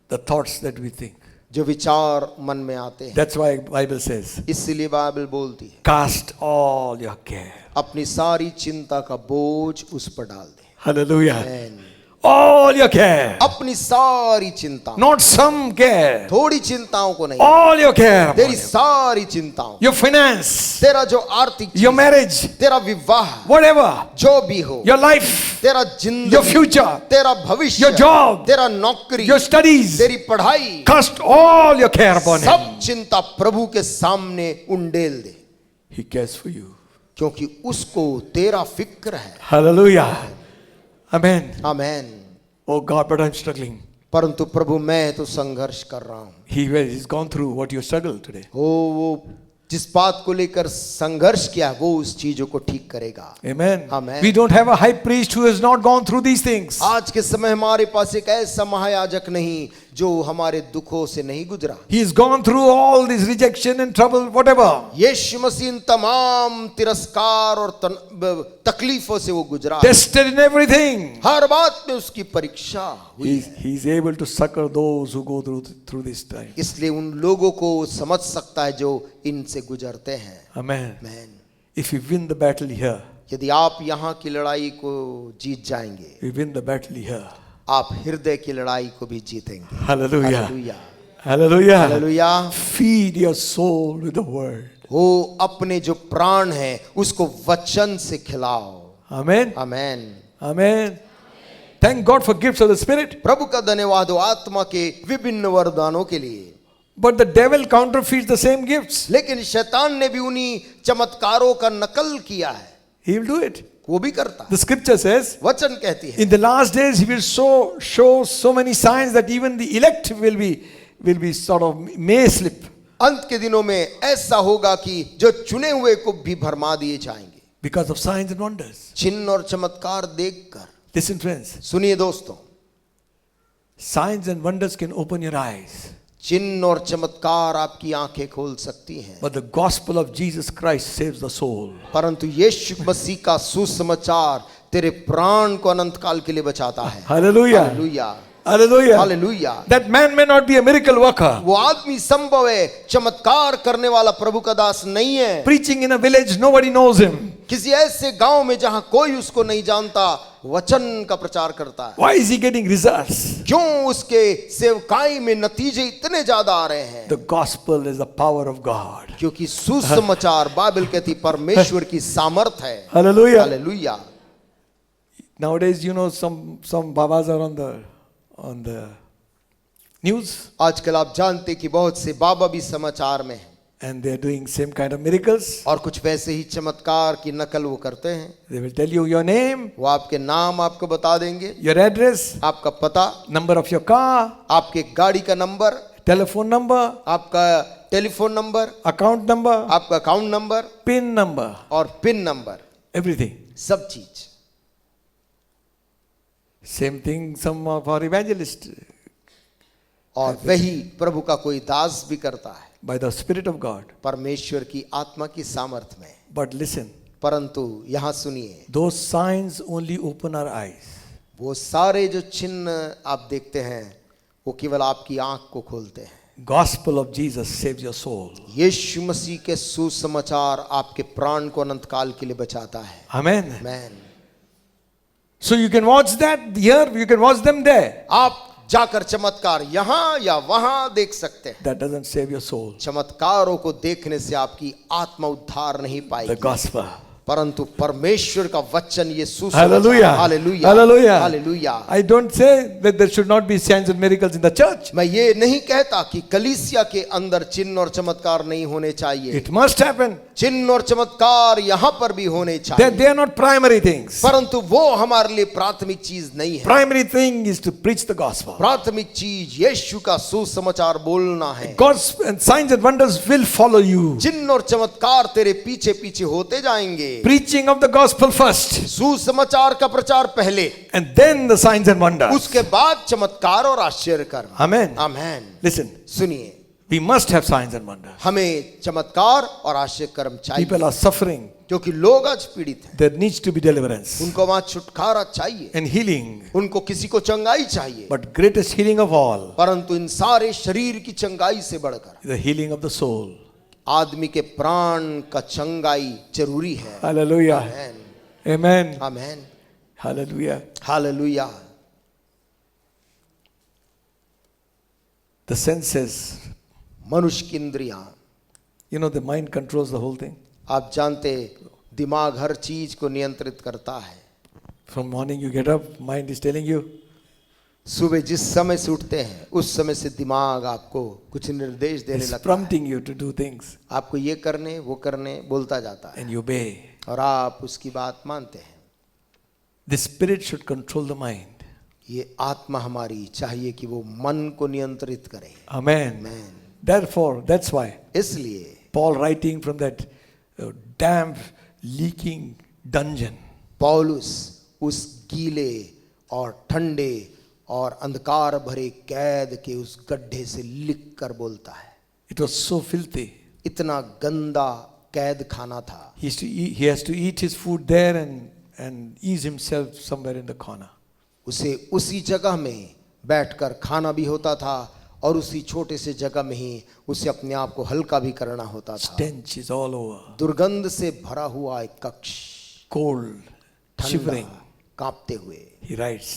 The thoughts that we think. जो विचार मन में आते हैं, That's why Bible says, इसलिए बाइबल बोलती है cast all your care. अपनी सारी चिंता का बोझ उस पर डाल दे। Hallelujah. Amen. All your care. अपनी सारी चिंता, Not some care. थोड़ी चिंताओं को नहीं, All your care. तेरी सारी चिंताओं, Your finance, तेरा जो आर्थिक your चीज़, marriage, तेरा विवाह, whatever, जो भी हो, your life, तेरा your जिंदगी, future, तेरा भविष्य, your job, तेरा नौकरी, your studies. तेरी पढ़ाई, Cast all your care upon him. सब चिंता प्रभु के सामने उंडेल दे, He cares for you. क्योंकि उसको तेरा फिक्र है। Hallelujah. Amen. Amen. Oh God, but I'm struggling. परंतु प्रभु मैं तो संघर्ष कर रहा हूँ। He's gone through what you struggled today. वो जिस बात को लेकर संघर्ष किया वो उस चीजों को ठीक करेगा। Amen. Amen. We don't have a high priest who has not gone through these things. आज के समय हमारे पास एक ऐसा महायाजक नहीं जो हमारे दुखों से नहीं गुजरा। He's gone through all this rejection and trouble, whatever. यीशु मसीह इन तमाम तिरस्कार और तकलीफों से वो गुजरा। Tested in everything. हर बात में उसकी परीक्षा हुई। He's able to succor those who go through this time. इसलिए उन लोगों को समझ सकता है जो इनसे गुजरते हैं। Amen. आमीन। If you win the battle here, यदि आप यहाँ की लड़ाई को जीत जाएंगे, you win the battle here. आप हृदय की लड़ाई को भी जीतेंगे। Hallelujah. Hallelujah, Hallelujah. Hallelujah. Feed your soul with the word. वो अपने जो प्राण है उसको वचन से खिलाओ। Amen. आमीन। Amen. Thank God for gifts of the Spirit. प्रभु का धन्यवाद हो आत्मा के विभिन्न वरदानों के लिए। But the devil counterfeits the same gifts. लेकिन शैतान ने भी उन्हीं चमत्कारों का नकल किया है, He will do it. वो भी करता है। The scripture says, वचन कहती है in the last days he will show so many signs that even the elect will be sort of may slip. अंत के दिनों में ऐसा होगा कि जो चुने हुए को भी भरमा दिए जाएंगे Because of signs and wonders. चिन्ह और चमत्कार देखकर। Listen friends, सुनिए दोस्तों, signs and wonders can open your eyes. चिन्ह और चमत्कार आपकी आंखें खोल सकती हैं, But the gospel of Jesus Christ saves the soul. परंतु यीशु मसीह का सुसमाचार तेरे प्राण को अनंत काल के लिए बचाता है। Hallelujah. Hallelujah, Hallelujah. Hallelujah. That man may not be a miracle worker. वो आदमी संभव है चमत्कार करने वाला प्रभु का दास नहीं है। Preaching in a village, nobody knows him. किसी ऐसे गांव में जहां कोई उसको नहीं जानता वचन का प्रचार करता है। Why is he getting results? क्यों उसके सेवकाई में नतीजे इतने ज्यादा आ रहे हैं? The gospel is the power of God. क्योंकि सुसमाचार बाइबल कहती परमेश्वर की सामर्थ है। Hallelujah. Hallelujah. Nowadays, you know, some babas are on the news आजकल आप जानते कि बहुत से बाबा भी समाचार में हैं and they are doing same kind of miracles. और कुछ वैसे ही चमत्कार की नकल वो करते हैं। They will tell you your name, वो आपके नाम आपको बता देंगे, your address, आपका पता, number of your car, आपके गाड़ी का नंबर, telephone number, आपका टेलीफोन नंबर, account number, आपका अकाउंट नंबर PIN number, और पिन नंबर, everything. सब चीज। Same thing some of our evangelists. और वही प्रभु का कोई दास भी करता है। by the Spirit of God. परमेश्वर की आत्मा की सामर्थ्य में। But listen, परंतु यहाँ सुनिए, those signs only open our eyes. वो सारे जो चिन्ह आप देखते हैं वो केवल आपकी आंख को खोलते हैं। Gospel of Jesus saves your soul. यीशु मसीह के सुसमाचार आपके प्राण को अनंत काल के लिए बचाता है। Amen. Amen. So you can watch that here, you can watch them there. आप जाकर चमत्कार यहाँ या वहां देख सकते हैं। That doesn't save your soul. चमत्कारों को देखने से आपकी आत्मा उद्धार नहीं The पाएगी, gospel. परंतु परमेश्वर का वचन ये Hallelujah. Hallelujah, Hallelujah. Hallelujah. I don't say that there should not be signs and miracles in the church. मैं ये नहीं कहता कि कलीसिया के अंदर चिन्ह और चमत्कार नहीं होने चाहिए। It must happen. चिन्ह और चमत्कार यहाँ पर भी होने They चाहिए, are not primary things. परंतु वो हमारे लिए प्राथमिक चीज नहीं है। Primary thing is to preach the gospel. प्राथमिक चीज यीशु का सुसमाचार बोलना है। God's and signs and wonders will follow you. चिन्ह और चमत्कार तेरे पीछे पीछे होते जाएंगे। Preaching of the gospel first, सुसमाचार का प्रचार पहले, and then the signs and wonders. उसके बाद चमत्कार और आश्चर्य कर्म। Amen. आमेन। Listen, सुनिए, we must have signs and wonders. हमें चमत्कार और आश्चर्य कर्म चाहिए, People are suffering. क्योंकि लोग आज पीड़ित हैं। There needs to be deliverance उनको वहां छुटकारा चाहिए, and healing. उनको किसी को चंगाई चाहिए, But greatest healing of all परंतु इन सारे शरीर की चंगाई से बढ़कर is the healing of the soul. आदमी के प्राण का चंगाई जरूरी है। Hallelujah. Amen, Amen. Amen, Hallelujah. Hallelujah. The senses. मनुष्य की इंद्रियां, You know, the mind controls the whole thing. आप जानते, दिमाग हर चीज को नियंत्रित करता है। From morning you get up, mind is telling you, सुबह जिस समय से उठते हैं उस समय से दिमाग आपको कुछ निर्देश देने it's लगता है, prompting you to do things, आपको ये करने वो करने बोलता जाता है, and you obey. और आप उसकी बात मानते हैं। The spirit should control the mind. ये आत्मा हमारी चाहिए कि वो मन को नियंत्रित करे। Amen. Amen. Therefore, that's why इसलिए Paul, writing from that damp, leaking dungeon, पौलुस उस गीले और ठंडे और अंधकार भरे कैद के उस गड्ढे से लिख कर बोलता है। it was so filthy. इतना गंदा कैद खाना था। He has to eat his food there and ease himself somewhere in the corner. उसे उसी जगह में बैठकर खाना भी होता था और उसी छोटे से जगह में ही उसे अपने आप को हल्का भी करना होता था। Stench is all over. दुर्गंध से भरा हुआ एक कक्ष, Cold, ठंडा, shivering. कांपते हुए। He writes,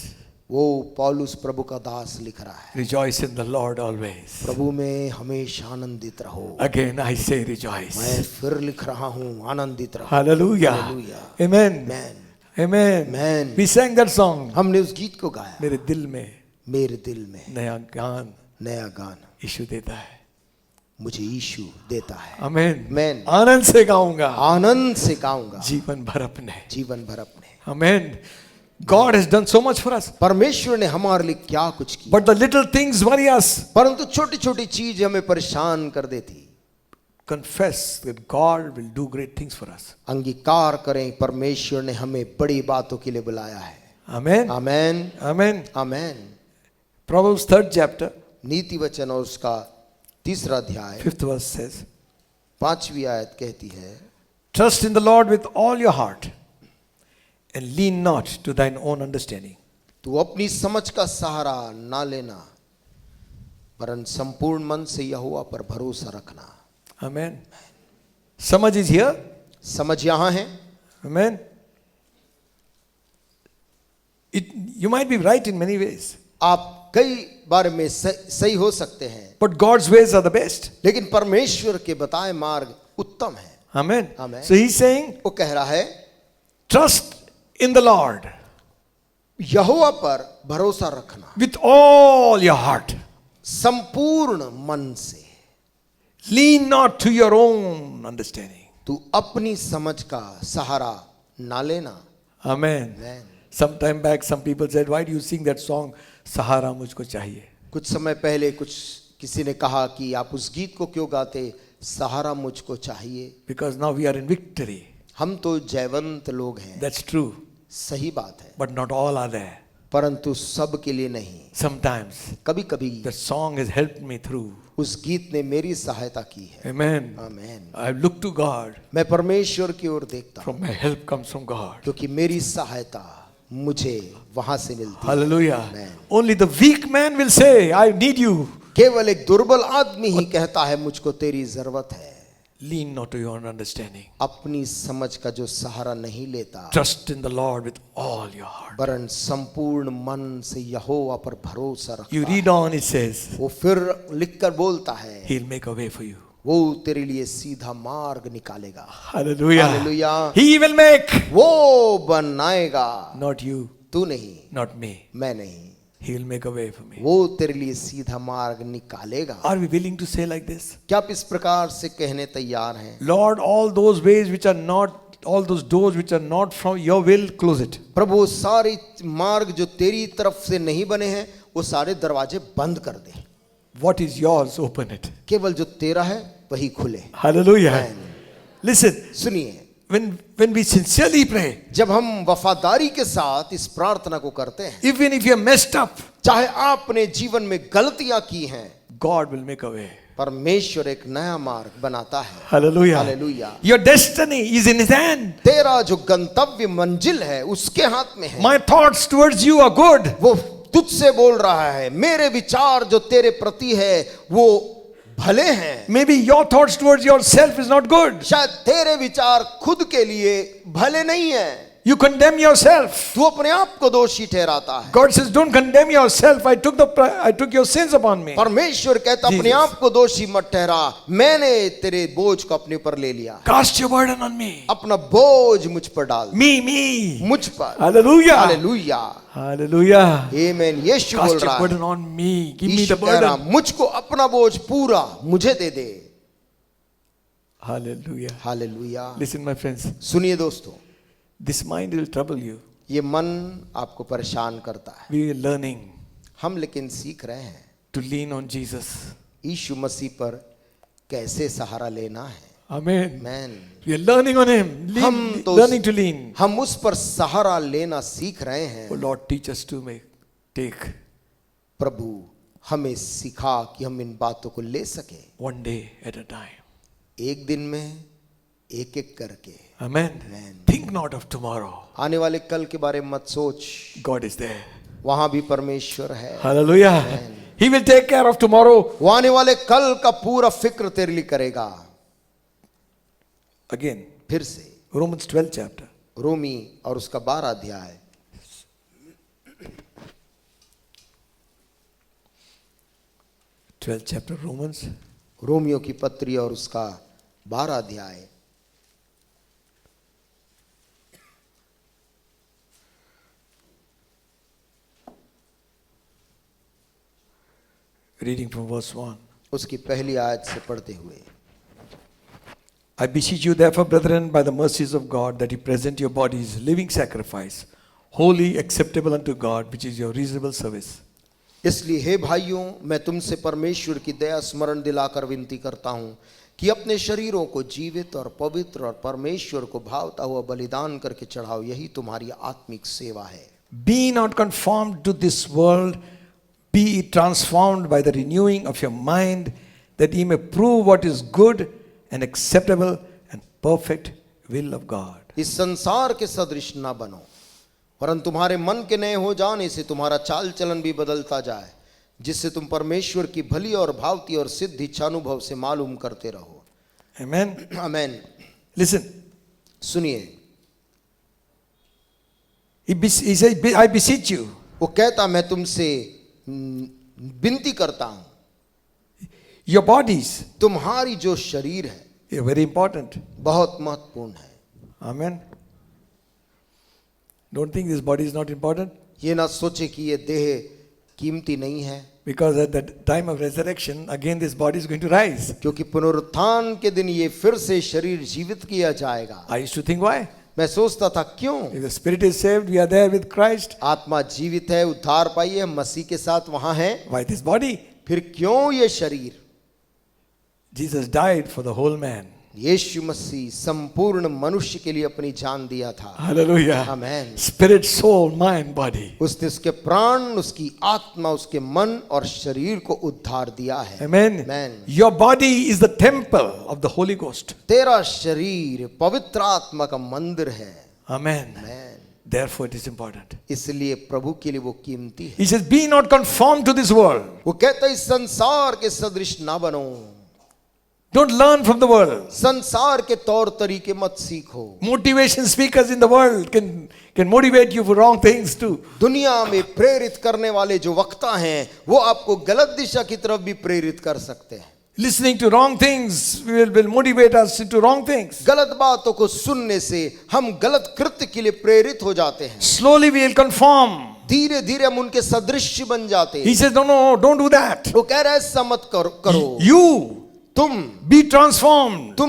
वो पौलुस प्रभु का दास लिख रहा है, rejoice in the Lord always. प्रभु में हमेशा आनंदित रहो। Again I say rejoice. मैं फिर लिख रहा हूँ, आनंदित रहो। Hallelujah. Hallelujah. Amen. Amen. Amen. Amen. We sang that song. हमने उस गीत को गाया, मेरे दिल में मेरे दिल में नया ज्ञान नया गान यीशु देता है। मुझे यीशु देता है। आमेन। Amen. आनंद से गाऊंगा, आनंद से गाऊंगा जीवन भर अपने। जीवन भर अपने। Amen. God has done so much for us. परमेश्वर ने हमारे लिए क्या कुछ किया, But the little things worry us. परंतु छोटी छोटी चीज हमें परेशान कर देती। Confess that God will do great things for us. अंगीकार करें, परमेश्वर ने हमें बड़ी बातों के लिए बुलाया है। Amen. आमेन, Amen. आमेन। Proverbs 3rd chapter, नीति वचन और उसका 3रा अध्याय 5th verse says, 5वीं आयत कहती है, Trust in the Lord with all your heart and lean not to thine own understanding. तू अपनी समझ का सहारा ना लेना, वरन संपूर्ण मन से यहोवा पर भरोसा रखना। Amen. Samaj is here. समझ यहाँ है। Amen. You might be right in many ways, आप कई बार में सही हो सकते हैं, but God's ways are the best. लेकिन परमेश्वर के बताए मार्ग उत्तम है। Amen. Amen. So he's saying, वो कह रहा है, trust in the Lord यहोवा पर भरोसा रखना with all your heart. संपूर्ण मन से। Lean not to your own understanding. तू अपनी समझ का सहारा ना लेना। Amen. Amen. Some time back, some people said, why do you sing that song, Sahara mujhko chahiye? कुछ समय पहले किसी ने कहा कि आप उस गीत को क्यों गाते, सहारा मुझको चाहिए। Because now we are in victory. हम तो जयवंत लोग हैं। That's true. सही बात है, But not all are there. परंतु सब के लिए नहीं। Sometimes कभी कभी the song has helped me through. उस गीत ने मेरी सहायता की है। Amen. Amen. I look to God. मैं परमेश्वर की ओर देखता हूँ From my help comes from God. क्योंकि मेरी सहायता मुझे वहां से मिलती है। Hallelujah. Amen. Only the weak man will say, I need you. केवल एक दुर्बल आदमी ही कहता है मुझको तेरी जरूरत है। Lean not to your own understanding. अपनी समझ का जो सहारा नहीं लेता, Trust in the Lord with all your heart. वरन संपूर्ण मन से यहोवा पर भरोसा रखता You है। read on, it says, वो फिर लिखकर बोलता है, He'll make a way for you. वो तेरे लिए सीधा मार्ग निकालेगा। Hallelujah. Hallelujah. He will make. वो बनाएगा, Not you, तू नहीं, not me. मैं नहीं। He will make a way for me. वो तेरे लिए सीधा मार्ग निकालेगा। Are we willing to say like this? क्या आप इस प्रकार से कहने तैयार हैं? Lord, all those ways which are not, all those doors which are not from your will, close it. प्रभु सारी मार्ग जो तेरी तरफ से नहीं बने हैं वो सारे दरवाजे बंद कर दे। What is yours, open it. केवल जो तेरा है वही खुले। Hallelujah. Amen. Listen, सुनिए, when we sincerely pray, जब हम वफादारी के साथ इस प्रार्थना को करते हैं, even if you are messed up, चाहे आपने जीवन में गलतियां की हैं, God will make a way. परमेश्वर एक नया मार्ग बनाता है। Hallelujah. Hallelujah. Your destiny is in His hand. तेरा जो गंतव्य मंजिल है उसके हाथ में है। My thoughts towards you are good. वो तुझसे बोल रहा है, मेरे विचार जो तेरे प्रति है वो भले हैं। Maybe your thoughts towards yourself is not good. शायद तेरे विचार खुद के लिए भले नहीं है। You condemn yourself. तू अपने आप को दोषी ठहराता है। God says, don't condemn yourself. I took your sins upon me. परमेश्वर कहता अपने Jesus. आप को दोषी मत ठहरा, मैंने तेरे बोझ को अपने ऊपर ले लिया। Cast your burden on me. अपना बोझ मुझ पर डाल, Me. मुझ पर। Hallelujah. हालेलुया। Hallelujah. आमीन। यीशु बोल Cast रहा your burden है, on me. Give me Yeshu the कह रहा burden. मुझको अपना बोझ पूरा मुझे दे दे। Hallelujah. Hallelujah. Listen, my friends. सुनिए दोस्तों, This mind will trouble you. ये मन आपको परेशान करता है। We are learning हम लेकिन सीख रहे हैं to lean on Jesus. यीशु मसीह पर कैसे सहारा लेना है। Amen. आमीन। We are learning on Him. हम तो Learning to lean. हम उस पर सहारा लेना सीख रहे हैं। Oh Lord, teach us to take प्रभु हमें सिखा कि हम इन बातों को ले सके, one day at a time. एक दिन में एक एक करके। Amen. Amen. Think not of tomorrow. आने वाले कल के बारे में मत सोच, God is there. वहां भी परमेश्वर है। Hallelujah. Amen. He will take care of tomorrow. वो आने वाले कल का पूरा फिक्र तेरे लिए करेगा। Again, फिर से Romans 12 chapter. रोमी और उसका 12 अध्याय। 12th chapter Romans. रोमियो की पत्री और उसका 12 अध्याय। Reading from verse 1. उसकी पहली आयत से पढ़ते हुए, I beseech you therefore, brethren, by the mercies of God, that you present your bodies living sacrifice, holy, acceptable unto God, which is your reasonable service. इसलिए हे भाइयों, मैं तुमसे परमेश्वर की दया स्मरण दिलाकर विनती करता हूँ कि अपने शरीरों को जीवित और पवित्र और परमेश्वर को भावता हुआ बलिदान करके चढ़ाओ, यही तुम्हारी आत्मिक सेवा है। Be not conformed to this world, be ye transformed by the renewing of your mind, that ye may prove what is good and acceptable and perfect will of God. इस संसार के सदृश ना बनो, परंतु तुम्हारे मन के नए हो जाने से तुम्हारा चाल चलन भी बदलता जाए, जिससे तुम परमेश्वर की भली और भावती और सिद्ध इच्छानुभव से मालूम करते रहो। Amen. आमेन। Listen, सुनिए, he said, I beseech you. वो कहता मैं तुमसे विनती करता हूँ, Your bodies तुम्हारी जो शरीर है are very important. बहुत महत्वपूर्ण है। Amen. Don't think this body is not important, ये ना सोचे कि ये देह कीमती नहीं है, because at the time of resurrection, again this body is going to rise. क्योंकि पुनरुत्थान के दिन ये फिर से शरीर जीवित किया जाएगा। I used to think, why? मैं सोचता था क्यों? If the spirit is saved, we are there with Christ. आत्मा जीवित है, उद्धार पाई है, मसीह के साथ वहां है, Why this body? फिर क्यों ये शरीर? Jesus died for the whole man. यीशु मसीह संपूर्ण मनुष्य के लिए अपनी जान दिया था। Hallelujah. आमेन। Spirit, soul, mind, body. उसने उसके प्राण, उसकी आत्मा, उसके मन और शरीर को उद्धार दिया है। Amen. Amen. Your body is the temple of the Holy Ghost. तेरा शरीर पवित्र आत्मा का मंदिर है। Amen. Amen. Therefore it is important. इसलिए प्रभु के लिए वो कीमती है। He says, be not conformed to this world. वो कहता है इस संसार के सदृश ना बनो, Don't learn from the world. संसार के तौर तरीके मत सीखो। Motivation speakers in the world can motivate you for wrong things too. दुनिया में प्रेरित करने वाले जो वक्ता हैं वो आपको गलत दिशा की तरफ भी प्रेरित कर सकते हैं। Listening to wrong things will motivate us into wrong things. गलत बातों को सुनने से हम गलत कृत्य के लिए प्रेरित हो जाते हैं। Slowly we will conform. धीरे धीरे हम उनके सदृश बन जाते He हैं। says, no, don't do that. वो कह रहा है ऐसा मत करो। You तुम be transformed.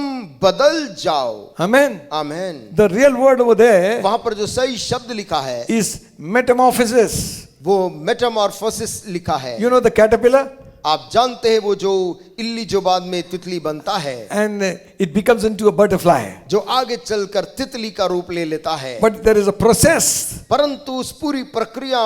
बदल जाओ। Amen. Amen. The real word over there वहां पर जो सही शब्द लिखा है is metamorphosis. वो मेटामॉर्फोसिस लिखा है। You know the caterpillar? आप जानते हैं वो जो इल्ली जो बाद में तितली बनता है, And it becomes into a butterfly. जो आगे चलकर तितली का रूप ले लेता है, But there is a process. परंतु उस पूरी प्रक्रिया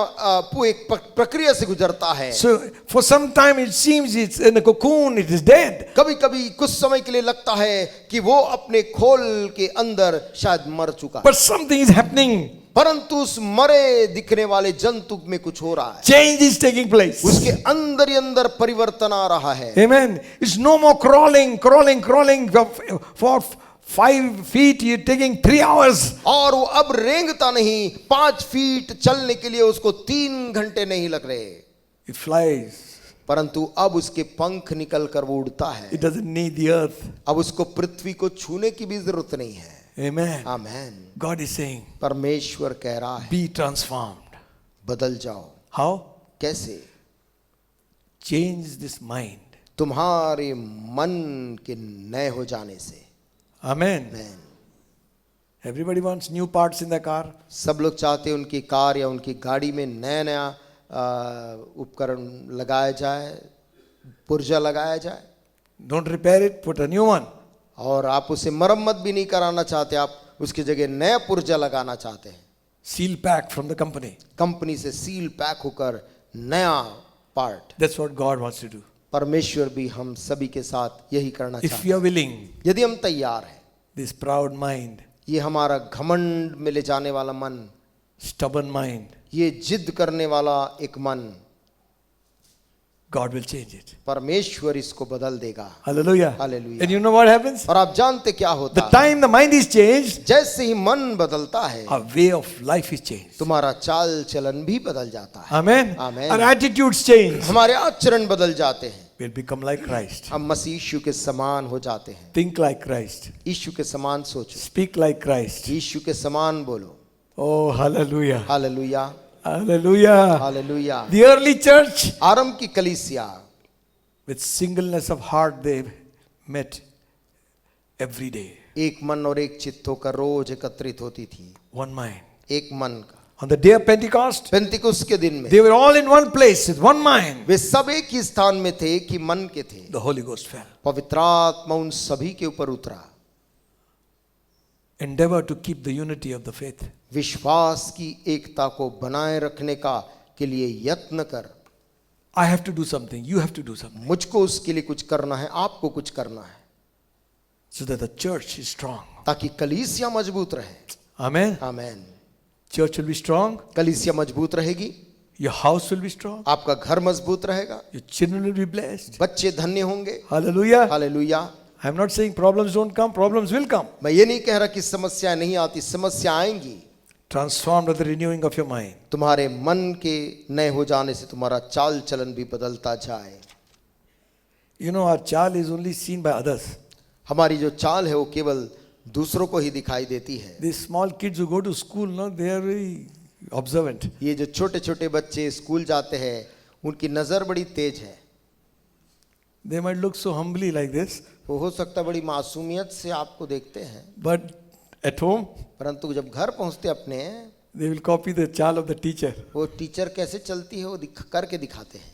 एक प्रक्रिया से गुजरता है। So for some time it seems it's in a cocoon, it is dead. कभी कभी कुछ समय के लिए लगता है कि वो अपने खोल के अंदर शायद मर चुका है, But something is happening. परंतु उस मरे दिखने वाले जंतु में कुछ हो रहा है। Change is taking place. उसके अंदर ही अंदर परिवर्तन आ रहा है। Amen. It's no more crawling for 5 feet. You're taking 3 hours. और वो अब रेंगता नहीं, 5 फीट चलने के लिए उसको 3 घंटे नहीं लग रहे, It flies. परंतु अब उसके पंख निकल कर वो उड़ता है। It doesn't need the earth. अब उसको पृथ्वी को छूने की भी जरूरत नहीं है। Amen. Amen. God is saying, परमेश्वर कह रहा है be transformed. बदल जाओ। How? कैसे? Change this mind. तुम्हारे मन के नए हो जाने से। Amen. Amen. Everybody wants new parts in the car. सब लोग चाहते हैं उनकी कार या उनकी गाड़ी में नया नया उपकरण लगाया जाए, पुर्जा लगाया जाए। Don't repair it, put a new one. और आप उसे मरम्मत भी नहीं कराना चाहते, आप उसकी जगह नया पुर्जा लगाना चाहते हैं। Seal pack from the company. Company से सील पैक होकर नया part. That's what God wants to do. परमेश्वर भी हम सभी के साथ यही करना If चाहते we हैं are willing, यदि हम तैयार हैं। this proud mind, ये हमारा घमंड में ले जाने वाला मन, stubborn mind, ये जिद करने वाला एक मन, God will change it. परमेश्वर इसको बदल देगा। Hallelujah. Hallelujah. And you know what happens? और आप जानते क्या होता The है? time the mind is changed, जैसे ही मन बदलता है our way of life is changed. तुम्हारा चाल चलन भी बदल जाता है। Amen. Amen. Our attitudes change. हमारे आचरण बदल जाते हैं, We'll become like Christ. हम मसीह यीशु के समान हो जाते हैं। Think like Christ. यीशु के समान सोचो, Speak like Christ. यीशु के समान बोलो। Oh, hallelujah. Hallelujah, Hallelujah. Hallelujah. The early church, आरंभ की कलीसिया with singleness of heart, they met every day. एक मन और एक चित्त होकर रोज एकत्रित होती थी, One mind. एक मन का। On the day of Pentecost, पेंतिकुस्त के दिन में they were all in one place with one mind. वे सब एक ही स्थान में थे कि मन के थे। The Holy Ghost fell. पवित्र आत्मा उन सभी के ऊपर उतरा। Endeavor to keep the unity of the faith. विश्वास की एकता को बनाए रखने का के लिए यत्न कर। I have to do something. You have to do something. मुझको उसके लिए कुछ करना है, आपको कुछ करना है, So that the church is strong. ताकि कलीसिया मजबूत रहे। Amen. Amen. Church will be strong. कलीसिया मजबूत रहेगी, Your house will be strong. आपका घर मजबूत रहेगा, Your children will be blessed. बच्चे धन्य होंगे। Hallelujah. Hallelujah. I am not saying problems don't come. Problems will come. मैं ये नहीं कह रहा कि समस्याएं नहीं आती, समस्या आएंगी। Transformed by the renewing of your mind. तुम्हारे मन के नए हो जाने से तुम्हारा चाल चलन भी बदलता जाए। You know, our child is only seen by others. हमारी जो चाल है वो केवल दूसरों को ही दिखाई देती है। These small kids who go to school, no, they are very observant. ये जो छोटे छोटे बच्चे स्कूल जाते हैं उनकी नजर बड़ी तेज है। They might look so humbly like this, वो हो सकता है बड़ी मासूमियत से आपको देखते हैं, but at home परंतु जब घर पहुंचते अपने, they will copy the chal of the teacher. वो टीचर कैसे चलती है वो करके दिखाते हैं।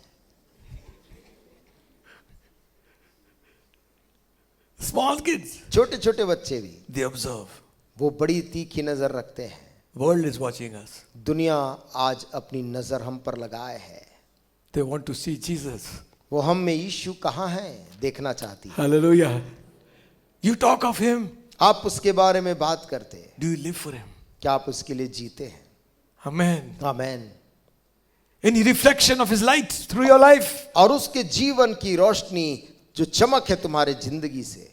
Small kids, छोटे छोटे बच्चे भी they observe. वो बड़ी तीखी नजर रखते हैं। World is watching us. दुनिया आज अपनी नजर हम पर लगाए है। They want to see Jesus. वो हम में यीशु कहाँ है देखना चाहती है। Hallelujah. You talk of him. आप उसके बारे में बात करते हैं, Do you live for him? क्या आप उसके लिए जीते हैं? Amen. Amen. Any reflection of his light through your life? और उसके जीवन की रोशनी जो चमक है तुम्हारे जिंदगी से।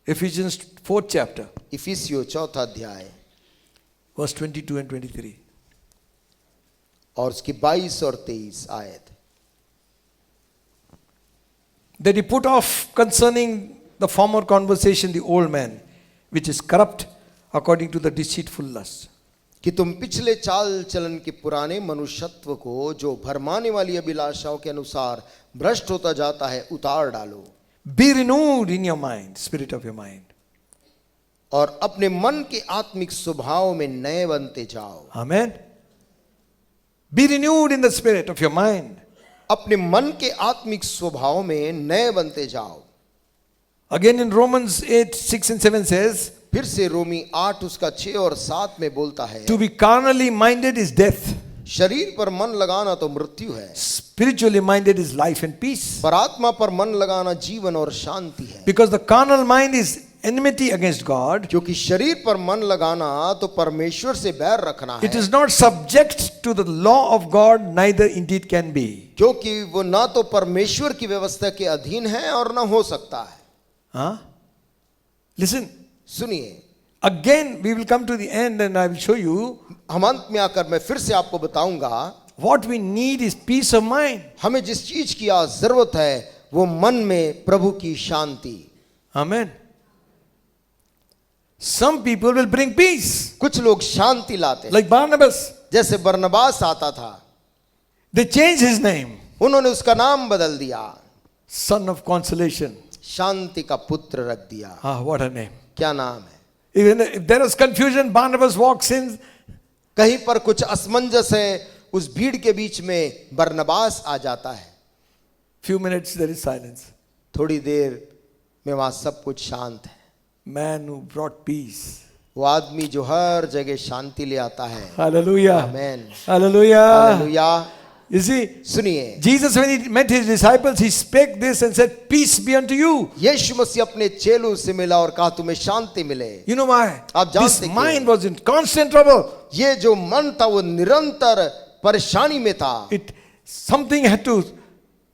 Ephesians 4th chapter, इफिसियों 4 अध्याय verse 22 and 23. और उसकी 22 और 23 आयत। That he put off concerning the former conversation the old man, which is corrupt according to the deceitful lust. कि तुम पिछले चाल चलन के पुराने मनुष्यत्व को जो भरमाने वाली अभिलाषाओं के अनुसार भ्रष्ट होता जाता है उतार डालो। Be renewed in your mind, spirit of your mind. और अपने मन के आत्मिक स्वभाव में नए बनते जाओ। Amen. Be renewed in the spirit of your mind. अपने मन के आत्मिक स्वभाव में नए बनते जाओ। Again in Romans 8, 6 and 7 says, फिर से रोमी 8 उसका 6 और 7 में बोलता है, to be carnally minded is death. शरीर पर मन लगाना तो मृत्यु है, Spiritually minded is life and peace. पर आत्मा पर मन लगाना जीवन और शांति है। Because the carnal mind is enmity against God. क्योंकि शरीर पर मन लगाना तो परमेश्वर से बैर रखना It है, is not subject to the law of God, neither indeed can be. क्योंकि वो ना तो परमेश्वर की व्यवस्था के अधीन है और ना हो सकता है। Huh? Listen. सुनिए, Again, we will come to the end and I will show you हम अंत में आकर मैं फिर से आपको बताऊंगा, what we need is peace of mind. हमें जिस चीज की आज जरूरत है वो मन में प्रभु की शांति। Amen. Some people will bring peace, कुछ लोग शांति लाते हैं, like Barnabas. जैसे बरनबास आता था, They changed his name, उन्होंने उसका नाम बदल दिया, son of consolation. शांति का पुत्र रख दिया। Ah, what a name. क्या नाम है? Even if there was confusion, Barnabas walks in. कहीं पर कुछ असमंजस है, उस भीड़ के बीच में बरनबास आ जाता है। Few minutes there is silence. थोड़ी देर में वहां सब कुछ शांत है। Man who brought peace. वो आदमी जो हर जगह शांति ले आता है। Hallelujah. Amen. Hallelujah. Hallelujah. You see, सुनिए, Jesus, when he met his disciples, he spake this and said, peace be unto you. यीशु मसीह अपने चेलों से मिला और कहा तुम्हें शांति मिले। You know why? आप This जानते क्यों? mind was in constant trouble. ये जो मन था वो निरंतर परेशानी में था। Something had to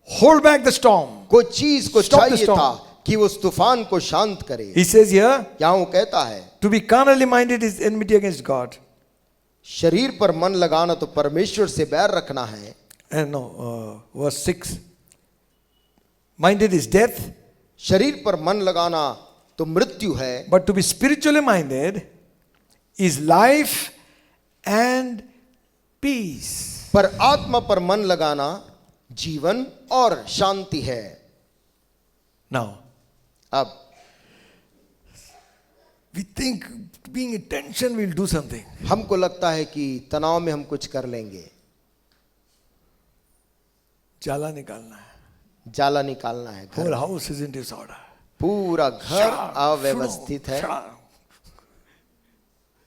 hold back the storm. कोई चीज को Stop the चाहिए storm. था कि वो उस तूफान को शांत करे। He says here, यहाँ वो कहता है, to be carnally minded is enmity against God. शरीर पर मन लगाना तो परमेश्वर से बैर रखना है। Verse 6. Minded is death, शरीर पर मन लगाना तो मृत्यु है, but to be spiritually minded is life and peace. पर आत्मा पर मन लगाना जीवन और शांति है। Now, अब we think being in tension will do something. हमको लगता है कि तनाव में हम कुछ कर लेंगे, जाला निकालना है. जाला निकालना है। घर Whole house is in disorder. पूरा घर अव्यवस्थित है।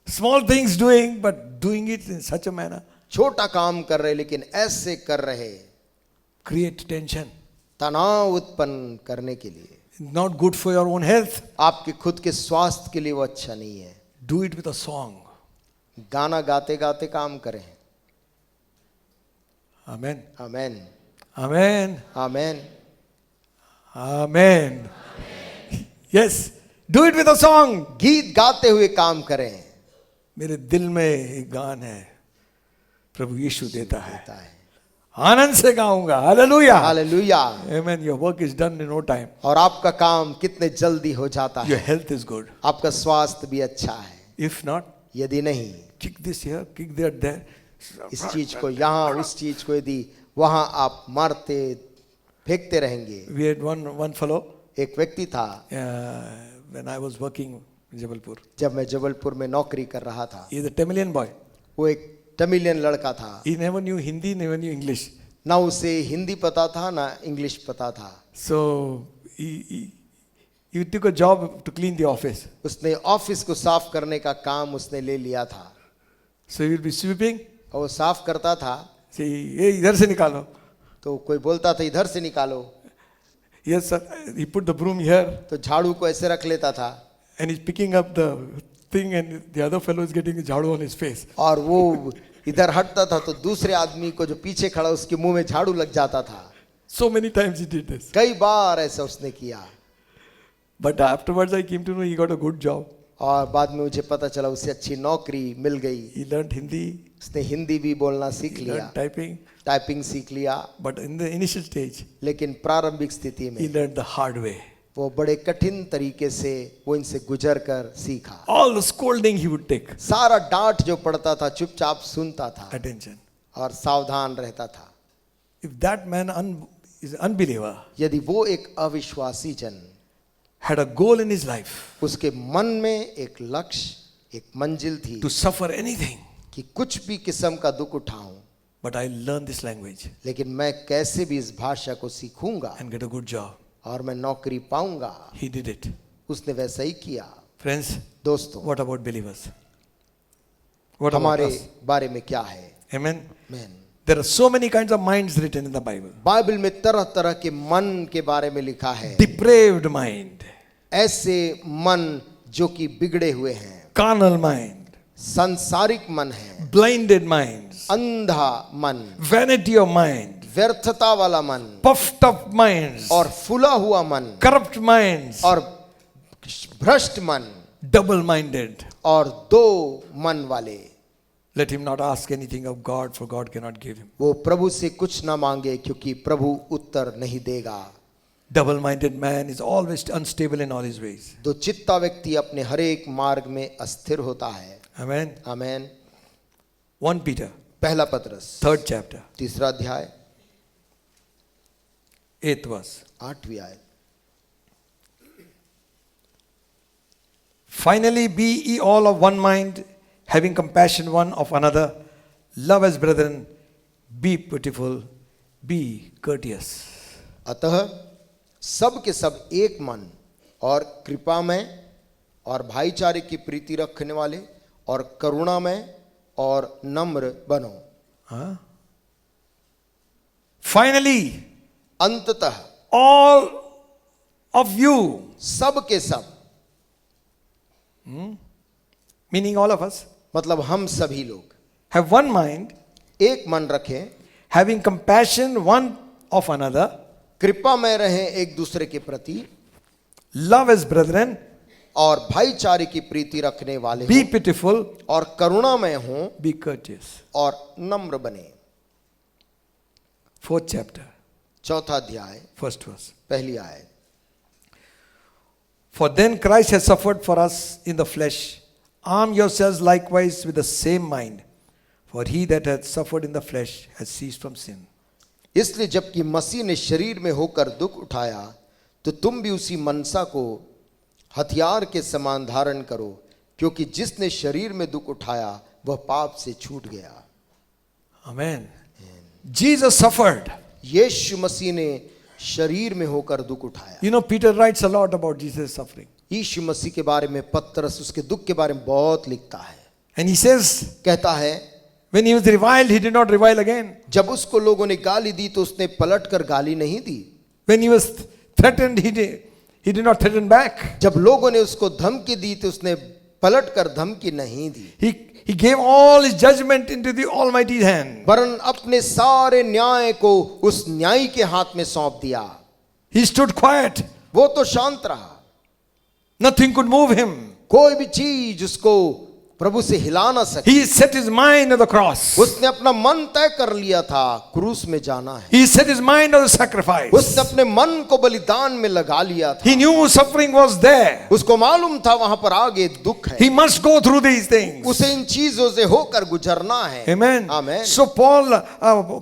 Small things doing, but doing it in such a manner छोटा काम कर रहे लेकिन ऐसे कर रहे, create tension. तनाव उत्पन्न करने के लिए। Not good for your own health. आपके खुद के स्वास्थ्य के लिए वो अच्छा नहीं है। Do it with a song. गाना गाते गाते काम करें। Amen. Amen, Amen. Amen. Amen. Yes. Do it with a song. गीत गाते हुए काम करें। मेरे दिल में एक गान है, प्रभु यीशु देता है, देता है। आनंद से गाऊंगा. Hallelujah. Hallelujah. Amen. Your work is done in no time. और आपका काम कितने जल्दी हो जाता Your है। health is good. आपका स्वास्थ्य भी अच्छा है। If not, यदि नहीं, kick this here, kick that there. इस चीज को यहाँ, उस चीज को यदि वहां आप मारते फेंकते रहेंगे। We had one fellow एक व्यक्ति था, when I was working in Jabalpur. जब मैं जबलपुर में नौकरी कर रहा था, He is a Tamilian boy. वो एक तमिलियन लड़का था। He never knew Hindi, never knew English. ना उसे हिंदी पता था ना इंग्लिश पता था। So he He took a job to clean the office. उसने ऑफिस को साफ करने का काम उसने ले लिया था, So he will be sweeping. और वो साफ करता था Say, hey, इधर से निकालो. तो कोई बोलता था इधर से निकालो, Yes, sir. He put the broom here तो झाड़ू को ऐसे रख लेता था, and he's picking up the thing and the other fellow is getting a jhadu on his face. और वो इधर हटता था तो दूसरे आदमी को जो पीछे खड़ा उसके मुंह में झाड़ू लग जाता था। So many times he did this. कई बार ऐसा उसने किया, But afterwards I came to know he got a good job. और बाद में मुझे पता चला उसे अच्छी नौकरी मिल गई। He learned Hindi, उसने हिंदी भी बोलना सीख he लिया, learned typing. टाइपिंग सीख लिया, But in the initial stage, लेकिन प्रारंभिक स्थिति he में learned the hard way. वो बड़े कठिन तरीके से वो इनसे गुजर कर सीखा। All the scolding he would take. सारा डांट जो पड़ता था चुपचाप सुनता था Attention. और सावधान रहता था। If that man is an unbeliever, यदि वो एक अविश्वासी जन had a goal in his life उसके मन में एक लक्ष्य, एक मंजिल थी to suffer anything, कि कुछ भी किस्म का दुख उठाऊं, but I learned this language लेकिन मैं कैसे भी इस भाषा को सीखूंगा and get a good job. और मैं नौकरी पाऊंगा। He did it. उसने वैसा ही किया। Friends, दोस्तों, what about believers? What about हमारे us? बारे में क्या है? Amen. Man There are so many kinds of minds written in the Bible. Bible में तरह तरह के मन के बारे में लिखा है। Depraved mind, ऐसे मन जो कि बिगड़े हुए हैं, carnal mind, सांसारिक मन है, blinded minds, अंधा मन, vanity of mind, व्यर्थता वाला मन, puffed up minds, और फूला हुआ मन, corrupt minds, और भ्रष्ट मन, double-minded. और दो मन वाले। Let him not ask anything of God, for God cannot give him. वो प्रभु से कुछ ना मांगे क्योंकि प्रभु उत्तर नहीं देगा। Double-minded man is always unstable in all his ways. दो चित्ता व्यक्ति अपने हर एक मार्ग में अस्थिर होता है। Amen. आमेन। 1 Peter, पहला पत्रस 3rd chapter, तीसरा अध्याय 8th verse. 8वीं आयत। Finally, be ye all of one mind, having compassion one of another, love as brethren, be pitiful, be courteous. अतः सब के सब एक मन और कृपा में और भाईचारे की प्रीति रखने वाले और करुणा में और नम्र बनो। Huh? Finally, अंततः all of you, सब के सब, meaning all of us, मतलब हम सभी लोग have one mind, एक मन रखें, having compassion one of another, कृपा में रहें एक दूसरे के प्रति, love as brethren, और भाईचारे की प्रीति रखने वाले be हों, pitiful, और करुणा में हों, be courteous. और नम्र बने। 4th chapter, चौथा अध्याय 1st verse. पहली आयत। For then Christ has suffered for us in the flesh. Arm yourselves likewise with the same mind. For he that hath suffered in the flesh has ceased from sin. इसलिए जबकि मसीह ने शरीर में होकर दुख उठाया, तो तुम भी उसी मनसा को हथियार के समान धारण करो, क्योंकि जिसने शरीर में दुख उठाया वह पाप से छूट गया। Amen. Jesus suffered. यीशु मसीह ने शरीर में होकर दुख उठाया। You know, Peter writes a lot about Jesus' suffering. यीशु मसीह के बारे में पतरस उसके दुख के बारे में बहुत लिखता है। And he says, कहता है, when he was reviled, he did not revile again. जब उसको लोगों ने गाली दी तो उसने पलट कर गाली नहीं दी। When he was threatened, he did not threaten back. जब लोगों ने उसको धमकी दी तो उसने पलट कर धमकी नहीं दी, He gave all his judgment into the Almighty's hand. वरन अपने सारे न्याय को उस न्यायी के हाथ में सौंप दिया। He stood quiet. वो तो शांत रहा, Nothing could move him. कोई भी चीज उसको प्रभु से हिला ना सके। He set his mind on the cross. उसने अपना मन तय कर लिया था क्रूस में जाना है। He set his mind on the sacrifice. उसने अपने मन को बलिदान में लगा लिया था। He knew suffering was there. उसको मालूम था वहां पर आगे दुख है, He must go through these things. उसे इन चीजों से होकर गुजरना है। Amen. Amen. So Paul,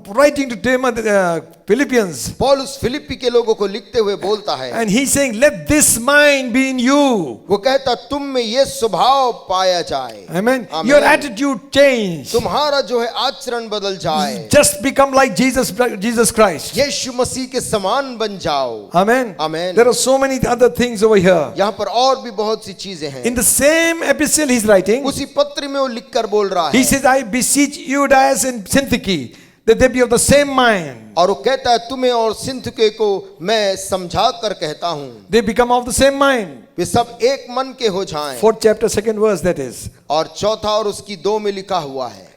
writing to Philippians, पौलुस फिलिप्पी के लोगों को लिखते हुए बोलता है, and he's saying, let this mind be in you. वो कहता तुम में ये स्वभाव पाया जाए। Amen. Amen. Your attitude change. तुम्हारा जो है आचरण बदल जाए, Just become like Jesus Christ. यीशु मसीह के समान बन जाओ। Amen. Amen. There are so many other things over here. यहाँ पर और भी बहुत सी चीजें हैं। In the same epistle he's writing, उसी पत्र में वो लिख कर बोल रहा he है, says, I beseech Euodias and Syntyche that they be of the same mind. और वो कहता है तुम्हें और सिंथुके को मैं समझा कर कहता हूँ, They become of the same mind. वे सब एक मन के हो जाएं। 4th chapter 2nd verse that is. और चौथा और उसकी 2 में लिखा हुआ है,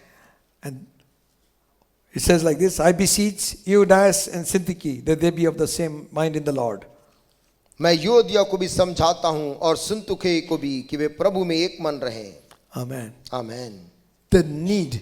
And it says like this, I beseech Euodias and Syntyche that they be of the same mind in the Lord. मैं योदिया को भी समझाता हूँ और सिंथुके को भी कि वे प्रभु में एक मन रहे। Amen. Amen. The need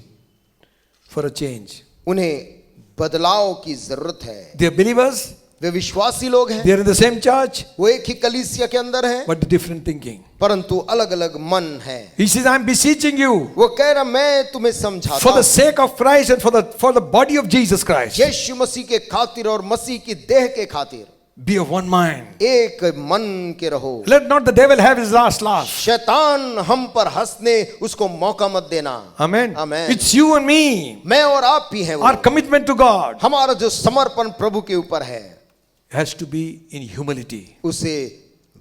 for a change. उन्हें बदलाव की जरूरत है। They are believers, वे विश्वासी लोग हैं, they are in the same church, वो एक ही कलीसिया के अंदर हैं, but different thinking. परंतु अलग अलग मन है। He says, I'm beseeching you वो कह रहा मैं तुम्हें समझाता for the हूँ, sake of Christ and for the body of Jesus Christ. यीशु मसीह के खातिर और मसीह की देह के खातिर Be of one mind. एक मन के रहो। Let not the devil have his last laugh. शैतान हम पर हंसने उसको मौका मत देना। Amen. Amen. It's you and me. मैं और आप ही हैं वो। Our commitment to God हमारा जो समर्पण प्रभु के ऊपर है has to be in humility. उसे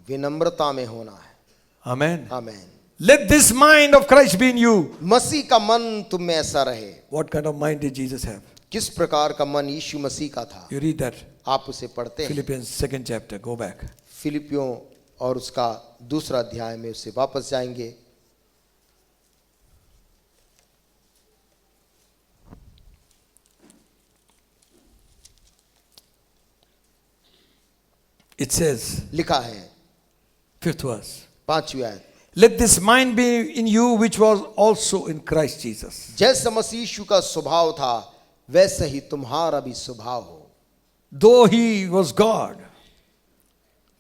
विनम्रता में होना है। Amen. Amen. Let this mind of Christ be in you. मसीह का मन तुम में ऐसा रहे। What kind of mind did Jesus have? किस प्रकार का मन यीशु मसीह का था, You read that. आप उसे पढ़ते हैं। Philippians 2nd chapter. Go back. फिलिपियों और उसका 2 अध्याय में उससे वापस जाएंगे। It says, लिखा है 5th verse. 5वीं आयत, Let this mind be in you which was also in Christ Jesus. जैसा मसीह यीशु का स्वभाव था वैसा ही तुम्हारा भी स्वभाव हो। Though he was God,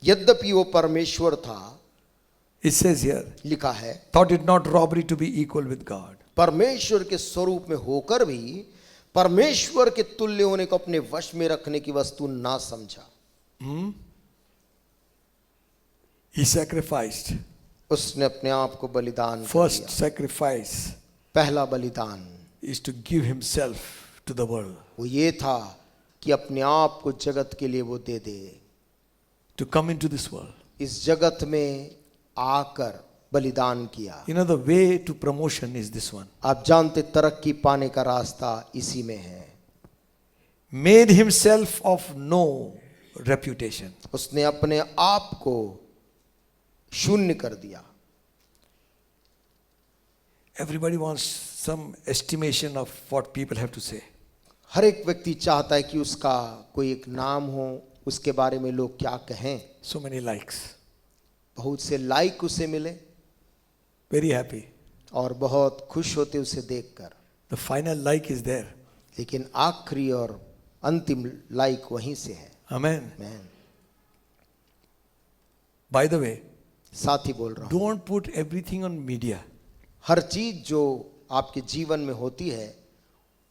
यद्यपि वो परमेश्वर था, it says here, लिखा है, thought it not robbery to be equal with God. परमेश्वर के स्वरूप में होकर भी परमेश्वर के तुल्य होने को अपने वश में रखने की वस्तु ना समझा। He sacrificed. उसने अपने आप को बलिदान कर First दिया। sacrifice पहला बलिदान is to give himself to the world, वो ये था कि अपने आप को जगत के लिए वो दे दे। to come into this world. इस जगत में आकर बलिदान किया। You know, the way to promotion is this one. आप जानते तरक्की पाने का रास्ता इसी में है। Made himself of no reputation. उसने अपने आप को शून्य कर दिया। Everybody wants some estimation of what people have to say. हर एक व्यक्ति चाहता है कि उसका कोई एक नाम हो, उसके बारे में लोग क्या कहें। So many likes. बहुत से लाइक उसे मिले Very happy. और बहुत खुश होते उसे देखकर, The final like is there. लेकिन आखिरी और अंतिम लाइक वहीं से है। Amen. मैं By the way, साथ ही बोल रहा हूँ, don't put everything on media. हर चीज जो आपके जीवन में होती है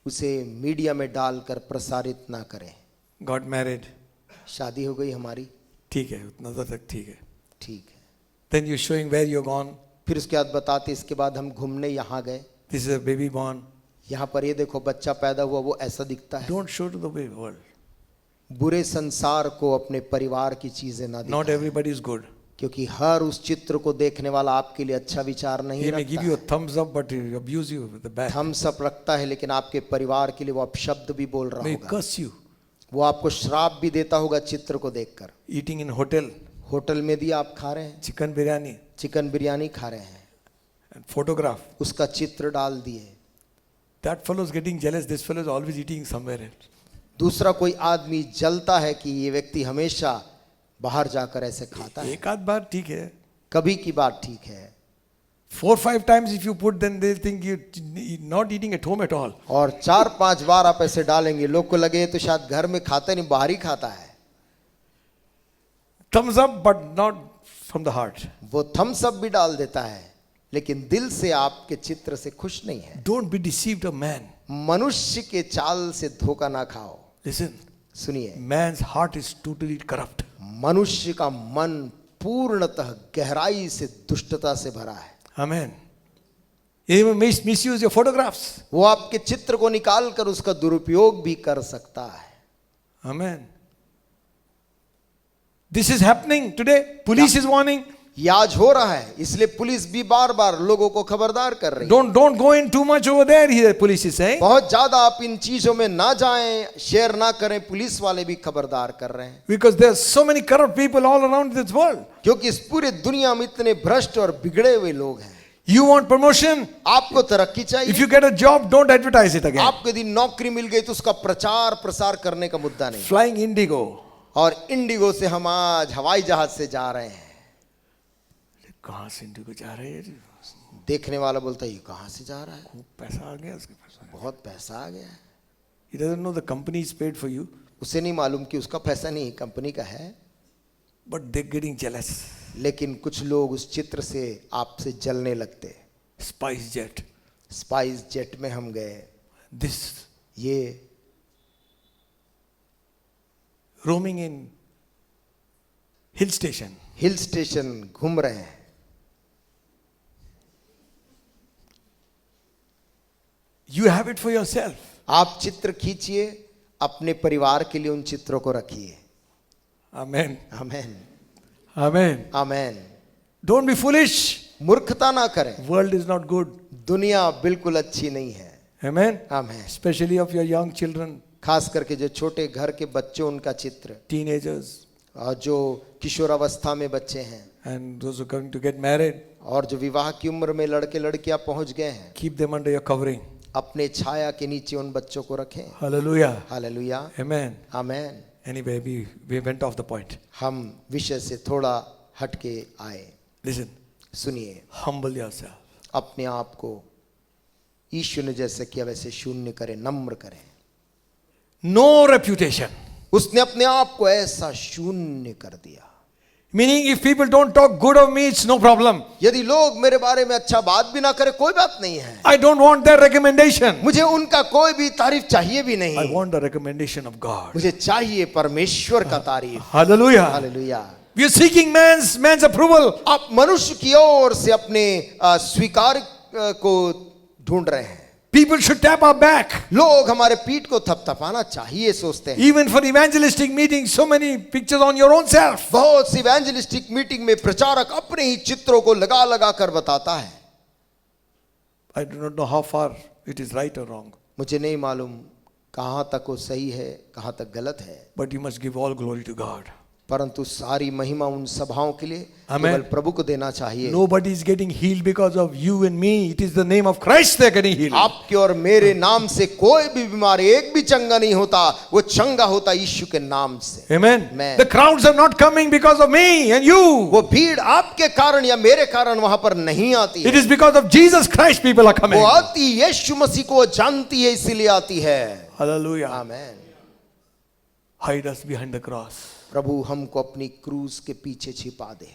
उसे मीडिया में डालकर प्रसारित ना करें। Got married. शादी हो गई हमारी, ठीक है, उतना तो तक ठीक है. ठीक है, Then you're showing where you're gone. फिर उसके बाद बताते इसके बाद हम घूमने यहाँ गए, This is a baby born. यहाँ पर ये देखो बच्चा पैदा हुआ, वो ऐसा दिखता है। Don't show to the world. बुरे संसार को अपने परिवार की चीजें ना Not दिखाएं, everybody is good. क्योंकि हर उस चित्र को देखने वाला आपके लिए अच्छा विचार नहीं He may give रखता you a है। thumbs up, but he abuse you with the back. Thumbs up रखता है, लेकिन आपके परिवार के लिए वो अपशब्द भी बोल रहा May होगा। curse you. वो आपको श्राप भी देता होगा चित्र को देखकर। Eating in hotel, होटल में दिया आप खा रहे हैं, chicken biryani, चिकन बिरयानी खा रहे हैं, and photograph. उसका चित्र डाल दिए। That fellow is getting jealous. This fellow is always eating somewhere else. दूसरा कोई आदमी जलता है कि ये व्यक्ति हमेशा बाहर जाकर ऐसे खाता है। एक आध बार ठीक है. कभी की बात ठीक है, 4-5 times if you put, then they'll think you're not eating at home at all. और 4-5 बार आप ऐसे डालेंगे, लोग को लगे तो शायद घर में खाता नहीं, बाहर ही खाता है। Thumbs up, but not from the heart. वो थम्स अप भी डाल देता है, लेकिन दिल से आपके चित्र से खुश नहीं है। Don't be deceived of man. मनुष्य के चाल से धोखा ना खाओ। Listen, सुनिए, man's heart is totally corrupt. मनुष्य का मन पूर्णतः गहराई से दुष्टता से भरा है। Amen. Even misuse your photographs. वो आपके चित्र को निकाल कर उसका दुरुपयोग भी कर सकता है। Amen. This is happening today. Police is warning. ये आज हो रहा है, इसलिए पुलिस भी बार बार लोगों को खबरदार कर रही है। Don't go in too much over there, here police is saying. बहुत ज्यादा आप इन चीजों में ना जाएं, शेयर ना करें, पुलिस वाले भी खबरदार कर रहे हैं। Because there are so many corrupt people all around this world. क्योंकि इस पूरी दुनिया में इतने भ्रष्ट और बिगड़े हुए लोग हैं। You want promotion? आपको तरक्की चाहिए। If you get a job, don't advertise it again. आपको यदि नौकरी मिल गई तो उसका प्रचार प्रसार करने का मुद्दा नहीं। Flying Indigo. और इंडिगो से हम आज हवाई जहाज से जा रहे हैं। कहाँ से इंडिगो जा रहे हैं? देखने वाला बोलता है ये कहाँ से जा रहा है? खूब पैसा आ गया उसके पास। बहुत पैसा आ गया है। He doesn't know the company is paid for you. उसे नहीं मालूम कि उसका पैसा नहीं कंपनी का है। But they're getting jealous. लेकिन कुछ लोग उस चित्र से आपसे जलने लगते। Spice jet. स्पाइस जेट में हम गए। This ये roaming in hill station. Hill station घूम रहे हैं। You have it for yourself. आप चित्र खींचिए, अपने परिवार के लिए उन चित्रों को रखिए। Amen. Amen Amen. Amen. Don't be foolish. मूर्खता ना करें। World is not good. दुनिया बिल्कुल अच्छी नहीं है। Amen. Amen. Especially of your young children, खास करके जो छोटे घर के बच्चों, उनका चित्र, teenagers, और जो किशोरावस्था में बच्चे हैं, and those who are going to get married. और जो विवाह की उम्र में लड़के लड़कियां पहुंच गए हैं, Keep them under your covering. अपने छाया के नीचे उन बच्चों को रखें। Hallelujah. Hallelujah Amen. Amen. Anyway, we went off the point. हम विषय से थोड़ा हटके आए। Listen. सुनिए, Humble yourself. अपने आप को ईश्वर ने जैसे किया वैसे शून्य करें, नम्र करें। No reputation. उसने अपने आप को ऐसा शून्य कर दिया। Meaning, if people don't talk good of me, it's no problem. यदि लोग मेरे बारे में अच्छा बात भी ना करें, कोई बात नहीं है। I don't want their recommendation. मुझे उनका कोई भी तारीफ चाहिए भी I नहीं। want the recommendation of God. मुझे चाहिए परमेश्वर का तारीफ। Hallelujah. Hallelujah. We are seeking man's approval. आप मनुष्य की ओर से अपने स्वीकार को ढूंढ रहे हैं। People should tap our back. लोग हमारे पीठ को थपथपाना चाहिए सोचते हैं। Even for evangelistic meetings, so many pictures on your own self. बहुत सी इवेंजलिस्टिक मीटिंग में प्रचारक अपने ही चित्रों को लगा लगा कर बताता है। I do not know how far it is right or wrong. मुझे नहीं मालूम कहाँ तक वो सही है, कहाँ तक गलत है, But you must give all glory to God. परंतु सारी महिमा उन सभाओं के लिए Amen. केवल प्रभु को देना चाहिए। Nobody is getting healed because of you and me. It is the name of Christ they are getting healed. आपके और मेरे नाम से कोई भी बीमार एक भी चंगा नहीं होता, वो चंगा होता यीशु के नाम से। Amen. Amen. The crowds are not coming because of me and you. वो भीड़ आपके कारण या मेरे कारण वहां पर नहीं आती It है। is because of Jesus Christ people are coming. वो आती यीशु मसीह को जानती है, इसीलिए आती है। Hallelujah. Amen. Hide us behind the cross. प्रभु हमको अपनी क्रूस के पीछे छिपा दे,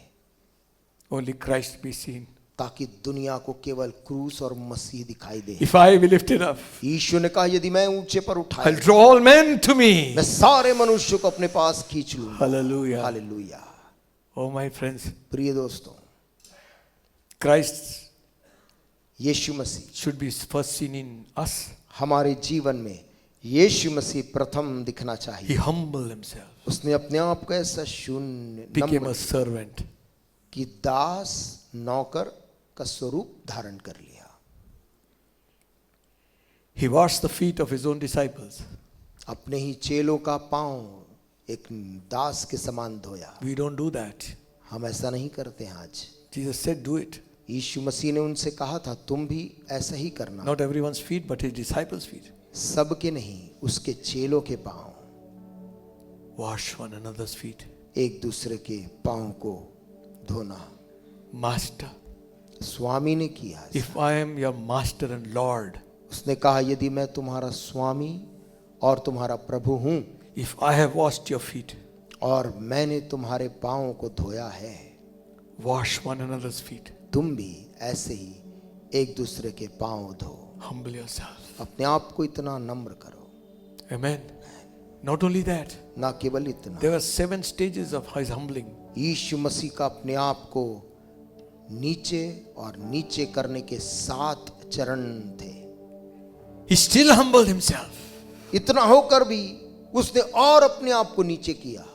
Only Christ be seen. ताकि दुनिया को केवल क्रूस और मसीह दिखाई दे। If I be lifted up, यीशु ने कहा यदि मैं ऊंचे पर I'll उठाया, draw all men to me. मैं सारे मनुष्यों को अपने पास खींच लूंगा। Hallelujah. Hallelujah. Oh my friends, प्रिय दोस्तों, Christ Yeshu Masih should be first seen in us. हमारे जीवन में यीशु मसीह प्रथम दिखना He चाहिए। humbled himself, उसने अपने आप को ऐसा शून्य became नम्र a servant. कि दास नौकर का स्वरूप धारण कर लिया। He washed the feet of his own disciples. अपने ही चेलों का पांव एक दास के समान धोया। We don't do that. हम ऐसा नहीं करते हैं आज। Jesus said, do it. यीशु मसीह ने उनसे कहा था तुम भी ऐसा ही करना। Not everyone's feet, but his disciples' feet. सबके नहीं, उसके चेलों के पांव। Wash one another's feet. एक दूसरे के पांव को धोना। Master, स्वामी ने किया। if I am your master and Lord, उसने कहा यदि मैं तुम्हारा स्वामी और तुम्हारा प्रभु हूं, if I have washed your feet, और मैंने तुम्हारे पांव को धोया है, wash one another's feet. तुम भी ऐसे ही एक दूसरे के पांव धो। Humble yourself. अपने आप को इतना नम्र करो। Amen. Not only that, ना केवल इतना, there were 7 stages of his humbling. यीशु मसीह का अपने आप को नीचे और नीचे करने के 7 चरण थे। He still humbled himself. इतना होकर भी उसने और अपने आप को नीचे किया,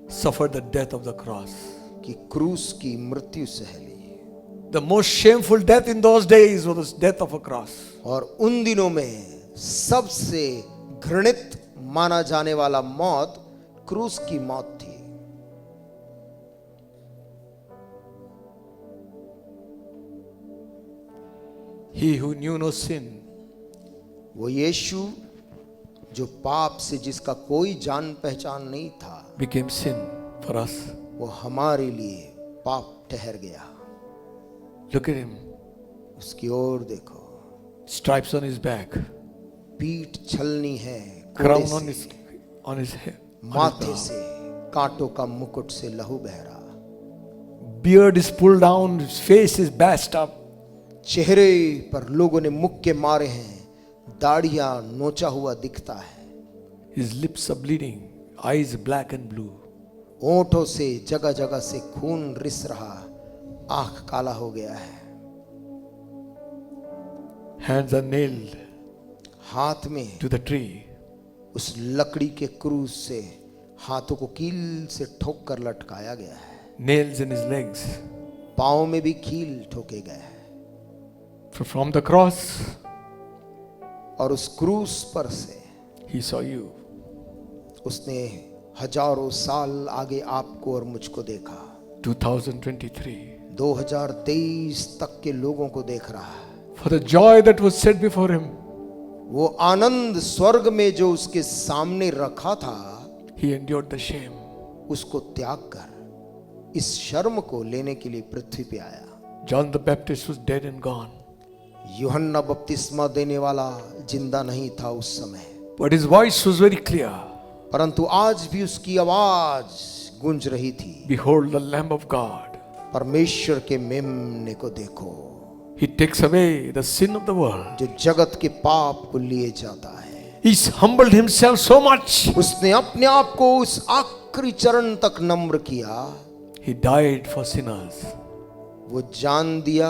Suffered the death of the cross. कि क्रूस की मृत्यु सह ली। The most shameful death in those days was the death of a cross. और उन दिनों में सबसे घृणित माना जाने वाला मौत क्रूस की मौत थी। He who knew no sin वो यीशु जो पाप से जिसका कोई जान पहचान नहीं था, became sin for us. वो हमारे लिए पाप ठहर गया। Look at him. उसकी ओर देखो, Stripes on his back. पीठ छलनी है, Crown कोड़े on से, his head. माथे से कांटों का मुकुट से लहू बह रहा, Beard is pulled down. His face is bashed up. चेहरे पर लोगों ने मुक्के मारे हैं, दाढ़ियां नोचा हुआ दिखता है, His lips are bleeding. Eyes black and blue. ओंठों से जगह जगह से खून रिस रहा, आंख काला हो गया है। Hands are nailed हाथ में to the tree. उस लकड़ी के क्रूस से हाथों को कील से ठोक कर लटकाया गया है। Nails in his legs. पांव में भी कील ठोके गए हैं। From the cross, और उस क्रूस पर से he saw you. उसने हजारों साल आगे आपको और मुझको देखा। 2023. 2023 तक के लोगों को देख रहा है। For the joy that was set before him, वो आनंद स्वर्ग में जो उसके सामने रखा था, he endured the shame. उसको त्याग कर इस शर्म को लेने के लिए पृथ्वी पे आया। John the Baptist was dead and gone. यूहन्ना बपतिस्मा देने वाला जिंदा नहीं था उस समय, But his voice was very clear. परंतु आज भी उसकी आवाज गूंज रही थी, Behold the Lamb of God. परमेश्वर के मेमने को देखो, He takes away the sin of the world. जो जगत के पाप को लिए जाता है। He's humbled himself so much. उसने अपने आप को उस आखिरी चरण तक नम्र किया। He died for sinners. वो जान दिया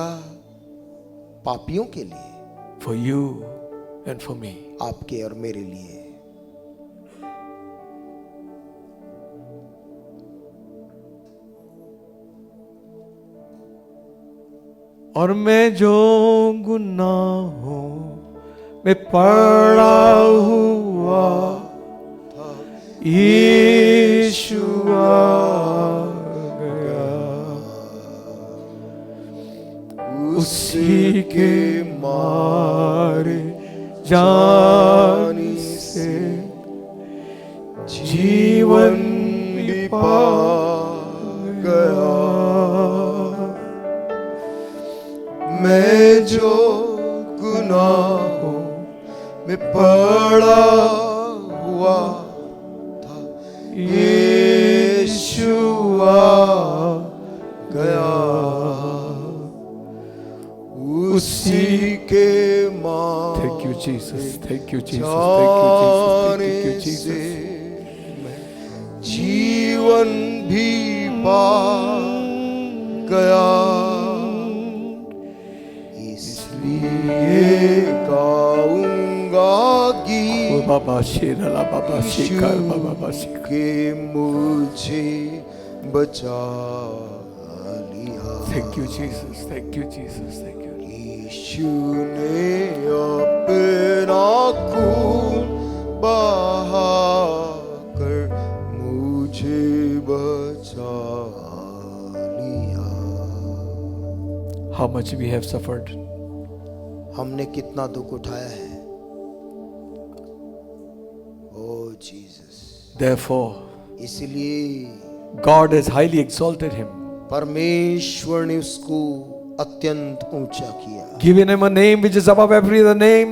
पापियों के लिए, For you and for me. आपके और मेरे लिए। और मैं जो गुनाहों में पड़ा हुआ यीशु आ गया, उसी के मारे जान से जीवन भी पा गया। मैं जो गुनाहों में पड़ा हुआ था, यीशु आ गया, उसी के मारे Thank you, Jesus. Thank you, Jesus. Thank you, Jesus. Thank you, Jesus. जीवन भी पा गया, इसलिए गाऊंगा गीत बाबा शेरला बाबा शेखर बाबा शेखर के मुझे बचा लिया। Thank you, Jesus. Thank you, Jesus. Thank you. यीशु ने अपना खून बहाकर मुझे बचा लिया। How much we have suffered. हमने कितना दुख उठाया है। ओ जीसस। Therefore, इसलिए God has highly exalted him, परमेश्वर ने उसको अत्यंत ऊंचा किया, given him a name which is above every other name,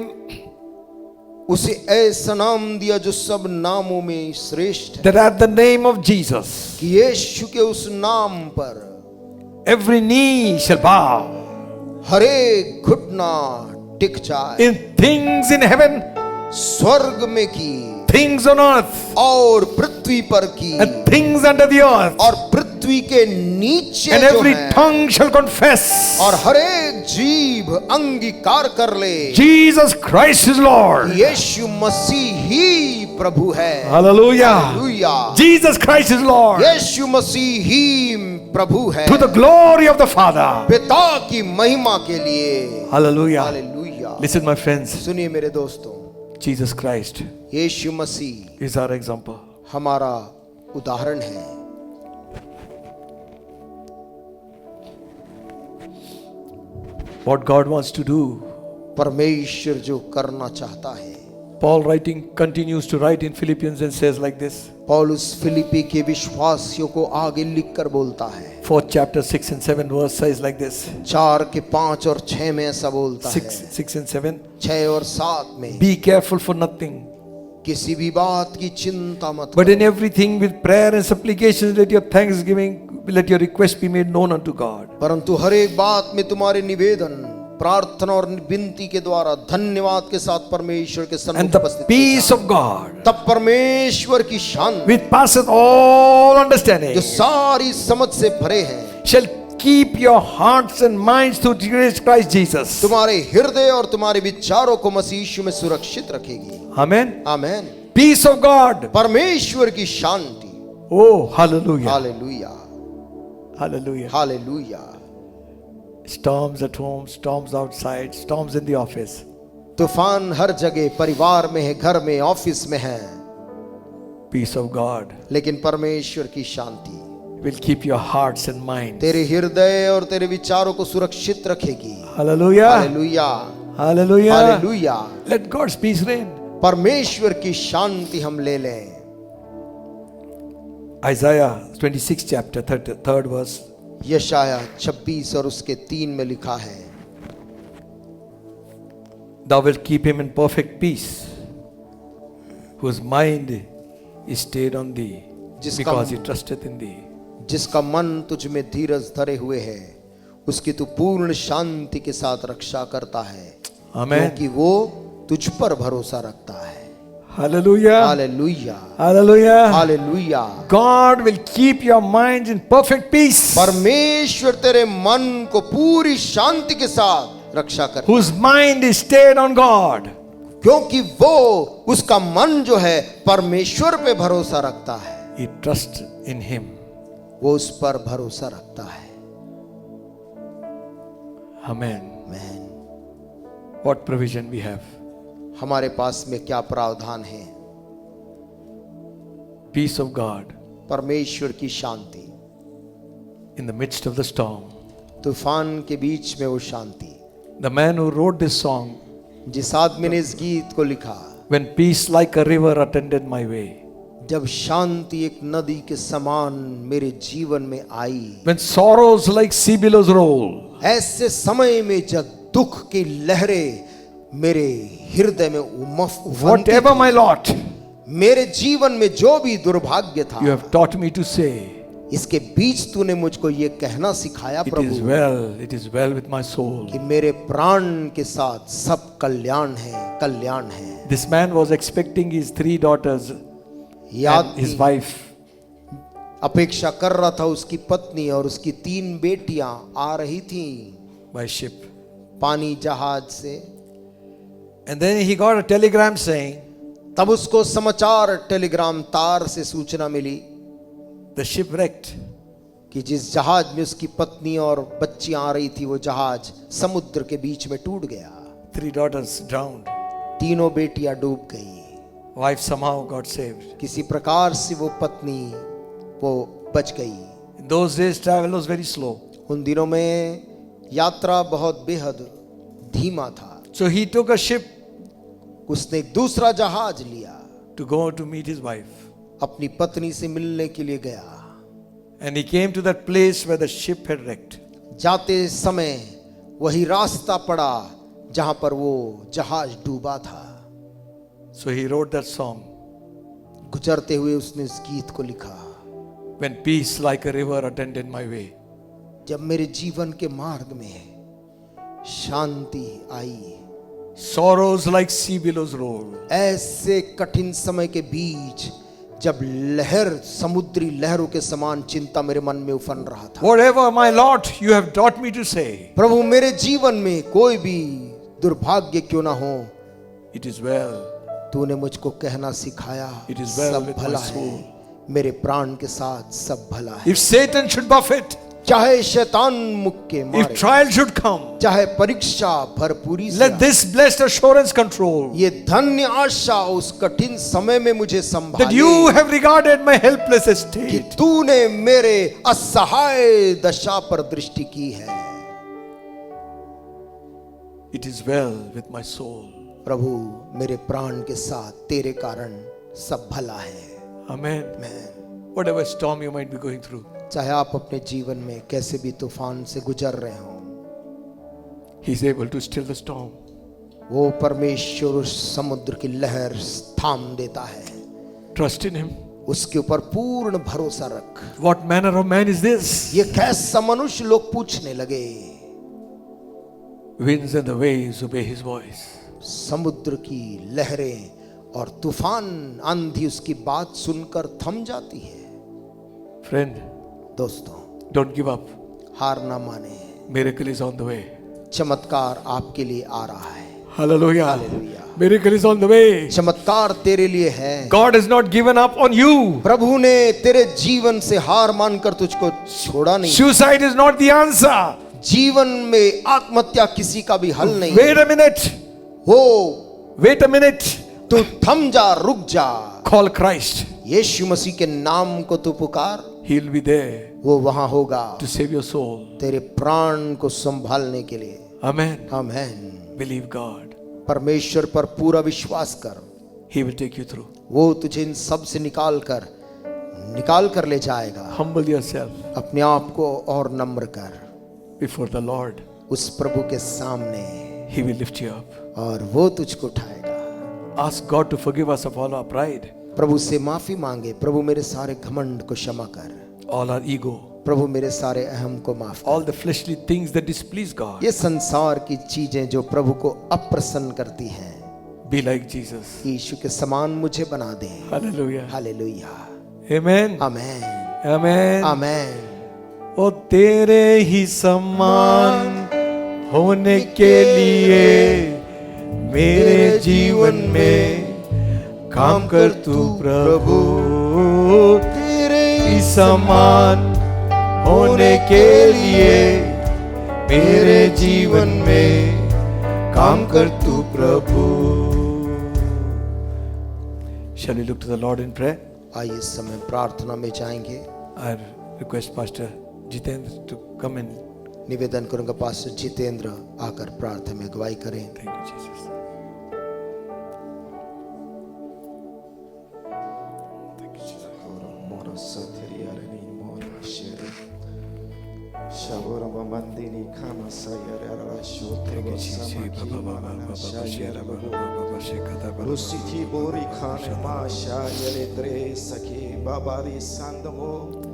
उसे ऐसा नाम दिया जो सब नामों में श्रेष्ठ है, that at the name of Jesus, कि यीशु के उस नाम पर every knee shall bow, हर एक घुटना टिक जाए, in things in heaven, स्वर्ग में की things on earth, और पृथ्वी पर की and things under the earth. और पृथ्वी पृथ्वी के नीचे and जो every है, tongue shall confess और हर एक जीभ अंगीकार कर ले Jesus Christ is Lord. यीशु मसीह ही प्रभु है। Hallelujah. Hallelujah. Jesus Christ is Lord. यीशु मसीह ही प्रभु है, To the glory of the Father. पिता की महिमा के लिए। Hallelujah. Hallelujah. Listen, my friends. सुनिए मेरे दोस्तों, Jesus Christ Yeshu Masih is our example. हमारा उदाहरण है। What God wants to do. परमेश्वर जो करना चाहता है। Paul continues to write in Philippians and says like this. पौलुस फिलिपी के विश्वासियों को आगे लिखकर बोलता है। 4th chapter 6 and 7 verse says like this. 4 के 5 और 6 में ऐसा बोलता है। 6 and 7. 6 और 7 में Be careful for nothing, किसी भी बात की चिंता मत but करो, in everything with prayer and supplications let your thanksgiving, let your request be made known unto God. परंतु हर एक बात में तुम्हारे निवेदन, प्रार्थना और विनती के द्वारा धन्यवाद के साथ परमेश्वर के And सम्मुख the उपस्थित peace हो of God, जाओ। तब परमेश्वर की शांति which passeth all understanding, जो सारी समझ से भरे हैं, shall keep your hearts and minds through Christ Jesus. तुम्हारे हृदय और तुम्हारे विचारों को मसीह यीशु में सुरक्षित रखेगी। Amen. Amen. Peace of God. परमेश्वर की शांति। Oh, hallelujah. Hallelujah, Hallelujah. Hallelujah. Storms at home, storms outside, storms in the office. तूफान हर जगह, परिवार में है, घर में, ऑफिस में है, Peace of God लेकिन परमेश्वर की शांति will keep your hearts and minds. तेरे हृदय और तेरे विचारों को सुरक्षित रखेगी। Hallelujah. Hallelujah, Hallelujah. Hallelujah. Let God's peace reign. परमेश्वर की शांति हम ले लें। Isaiah 26 chapter 3rd verse. यशाया 26 और उसके 3 में लिखा है, Thou wilt keep him in perfect peace, whose mind is stayed on thee, because he trusteth in thee. जिसका मन तुझ में धीरज धरे हुए है, उसकी तू पूर्ण शांति के साथ रक्षा करता है, Amen. क्योंकि वो तुझ पर भरोसा रखता है। Hallelujah. Hallelujah, Hallelujah. Hallelujah. God will keep your minds in perfect peace, परमेश्वर तेरे मन को पूरी शांति के साथ रक्षा कर, whose mind is stayed on God. क्योंकि वो, उसका मन जो है परमेश्वर पे भरोसा रखता है, He trusts in him. वो उस पर भरोसा रखता है। Amen. आमीन। What provision we have. हमारे पास में क्या प्रावधान है? Peace of God परमेश्वर की शांति, in the midst of the storm. तूफान के बीच में वो शांति। The man who wrote this song, जिस आदमी ने इस गीत को लिखा, when peace like a river attended my way, जब शांति एक नदी के समान मेरे जीवन में आई, when sorrows like sea billows roll, ऐसे समय में जब दुख की लहरें मेरे हृदय में उफनती whatever थी, my lot, मेरे जीवन में जो भी दुर्भाग्य था, you have taught me to say, इसके बीच तूने मुझको ये कहना सिखाया it is Prabhu, it is well with my soul. कि मेरे प्राण के साथ सब कल्याण है, कल्याण है। This man was expecting his 3 daughters याद and his थी, wife. अपेक्षा कर रहा था, उसकी पत्नी और उसकी 3 बेटियां आ रही थी by ship. पानी जहाज से। And then he got a telegram saying, तब उसको समाचार टेलीग्राम तार से सूचना मिली the ship wrecked. कि जिस जहाज में उसकी पत्नी और बच्चियां आ रही थी, वो जहाज समुद्र के बीच में टूट गया। 3 daughters drowned. तीनों बेटियां डूब गई। Wife somehow got saved. किसी प्रकार से वो पत्नी वो बच गई। In those days, travel was very slow. उन दिनों में यात्रा बहुत बेहद धीमा था। So he took a ship उसने एक दूसरा जहाज लिया, to go to meet his wife. अपनी पत्नी से मिलने के लिए गया। And he came to that place where the ship had wrecked. जाते समय वही रास्ता पड़ा जहां पर वो जहाज डूबा था। So he wrote that song. गुजरते हुए उसने इस गीत को लिखा, When peace like a river attended my way. जब मेरे जीवन के मार्ग में शांति आई, Sorrows like sea billows roll. ऐसे कठिन समय के बीच जब लहर समुद्री लहरों के समान चिंता मेरे मन में उफन रहा था। Whatever, my Lord, you have taught me to say, प्रभु मेरे जीवन में कोई भी दुर्भाग्य क्यों ना हो, it is well. तूने मुझको कहना सिखाया, It is well सब with my भला है, soul. मेरे प्राण के साथ सब भला है। If Satan should buffet, चाहे शैतान मुक्के if मारे, trial should come, चाहे परीक्षा भरपूरी से let this blessed assurance control ये धन्य आशा उस कठिन समय में मुझे that संभाले you have regarded my helpless कि estate. तूने मेरे असहाय दशा पर दृष्टि की है। It is well with my soul. प्रभु मेरे प्राण के साथ तेरे कारण सब भला है। Amen. आमीन। Whatever storm you might be going through, चाहे आप अपने जीवन में कैसे भी तूफान से गुजर रहे हो, He's able to still the storm. वो परमेश्वर उस समुद्र की लहर थाम देता है। Trust in Him. उसके ऊपर पूर्ण भरोसा रख। What manner of man is this? ये कैसा मनुष्य, लोग पूछने लगे। Winds and the waves obey His voice. समुद्र की लहरें और तूफान आंधी उसकी बात सुनकर थम जाती है। Friend, दोस्तों, don't give up. हार ना माने, Miracle is on the way. चमत्कार आपके लिए आ रहा है। Hallelujah. Hallelujah. Miracle is on the way. चमत्कार तेरे लिए है। God has not given up on you. प्रभु ने तेरे जीवन से हार मानकर तुझको छोड़ा नहीं। Suicide is not the answer. जीवन में आत्महत्या किसी का भी हल नहीं। Wait a minute. Wait a minute. तू थम जा, रुक जा। Call Christ. यीशु मसीह के नाम को तू पुकार, He'll be there वो वहां होगा to save your soul. तेरे प्राण को संभालने के लिए। Amen. आमीन। Believe God. परमेश्वर पर पूरा विश्वास कर, He will take you through. वो तुझे इन सब से निकाल कर ले जाएगा। Humble yourself अपने आप को और नम्र कर before the Lord. उस प्रभु के सामने, He will lift you up. और वो तुझको उठाएगा। Ask God to forgive us of all our pride, प्रभु से माफी मांगे, प्रभु मेरे सारे घमंड को क्षमा कर, all our ego, प्रभु मेरे सारे अहम को माफ कर। all the fleshly things that displease God. ये संसार की चीजें जो प्रभु को अप्रसन्न करती हैं, Be like Jesus. यीशु के समान मुझे बना दे। Hallelujah. हालेलुया। Amen. आमेन। Amen. आमेन। ओ तेरे ही समान होने के लिए मेरे जीवन में काम कर तू प्रभु। तेरे ही समान होने के लिए मेरे जीवन में काम कर तू प्रभु। Shall we look to the Lord in prayer? आइए इस समय प्रार्थना में जाएंगे। I request Pastor Jitendra to come in. निवेदन करूंगा पास्टर जितेंद्र आकर प्रार्थना में अगुवाई करें। Thank you, Jesus.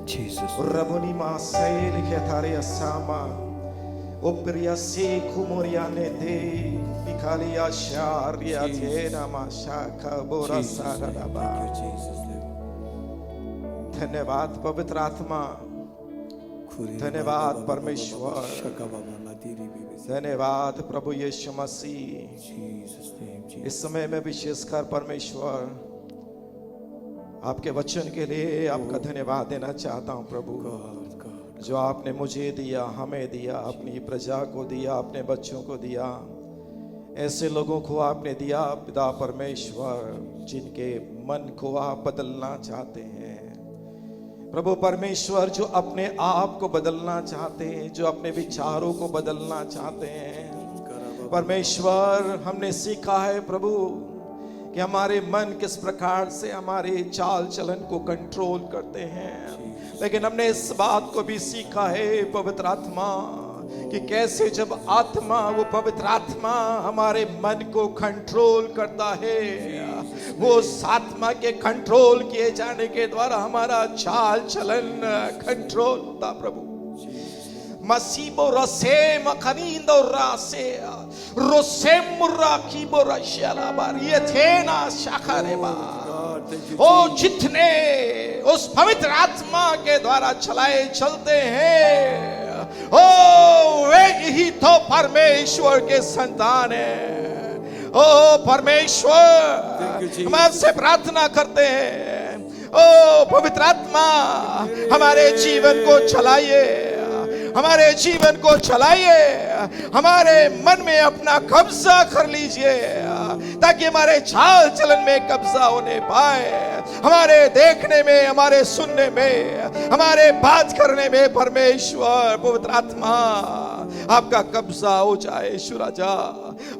Jesus. Raboni ma sai che tare asama opria se kumoriane de bikalia sharia tena ma shaka bora sada daba। धन्यवाद पवित्र आत्मा, धन्यवाद परमेश्वर, धन्यवाद प्रभु यीशु मसीह। इस समय में विशेषकर परमेश्वर आपके वचन के लिए आपका धन्यवाद देना चाहता हूं प्रभु, जो आपने मुझे दिया, हमें दिया, अपनी प्रजा को दिया, अपने बच्चों को दिया। ऐसे लोगों को आपने दिया पिता परमेश्वर, जिनके मन को आप बदलना चाहते हैं प्रभु परमेश्वर, जो अपने आप को बदलना चाहते हैं, जो अपने विचारों को बदलना चाहते हैं परमेश्वर। हमने सीखा है प्रभु कि हमारे मन किस प्रकार से हमारे चाल चलन को कंट्रोल करते हैं, लेकिन हमने इस बात को भी सीखा है पवित्र आत्मा कि कैसे जब आत्मा, वो पवित्र आत्मा हमारे मन को कंट्रोल करता है, वो उस आत्मा के कंट्रोल किए जाने के द्वारा हमारा चाल चलन कंट्रोल होता प्रभु। मसीबो रसे मखनींदो रासे रोसेम राकीबो रशियाला बार ये थे ना शाखरेबा ओ जितने उस पवित्र आत्मा के द्वारा चलाए चलते हैं, ओ वे ही तो परमेश्वर के संतान है। ओ परमेश्वर, हम आपसे प्रार्थना करते हैं, ओ पवित्र आत्मा हमारे जीवन को चलाइए, हमारे जीवन को चलाइए, हमारे मन में अपना कब्जा कर लीजिए, ताकि हमारे चाल चलन में कब्जा होने पाए, हमारे देखने में, हमारे सुनने में, हमारे बात करने में परमेश्वर पवित्र आत्मा आपका कब्जा हो जाए। ईश्वर राजा,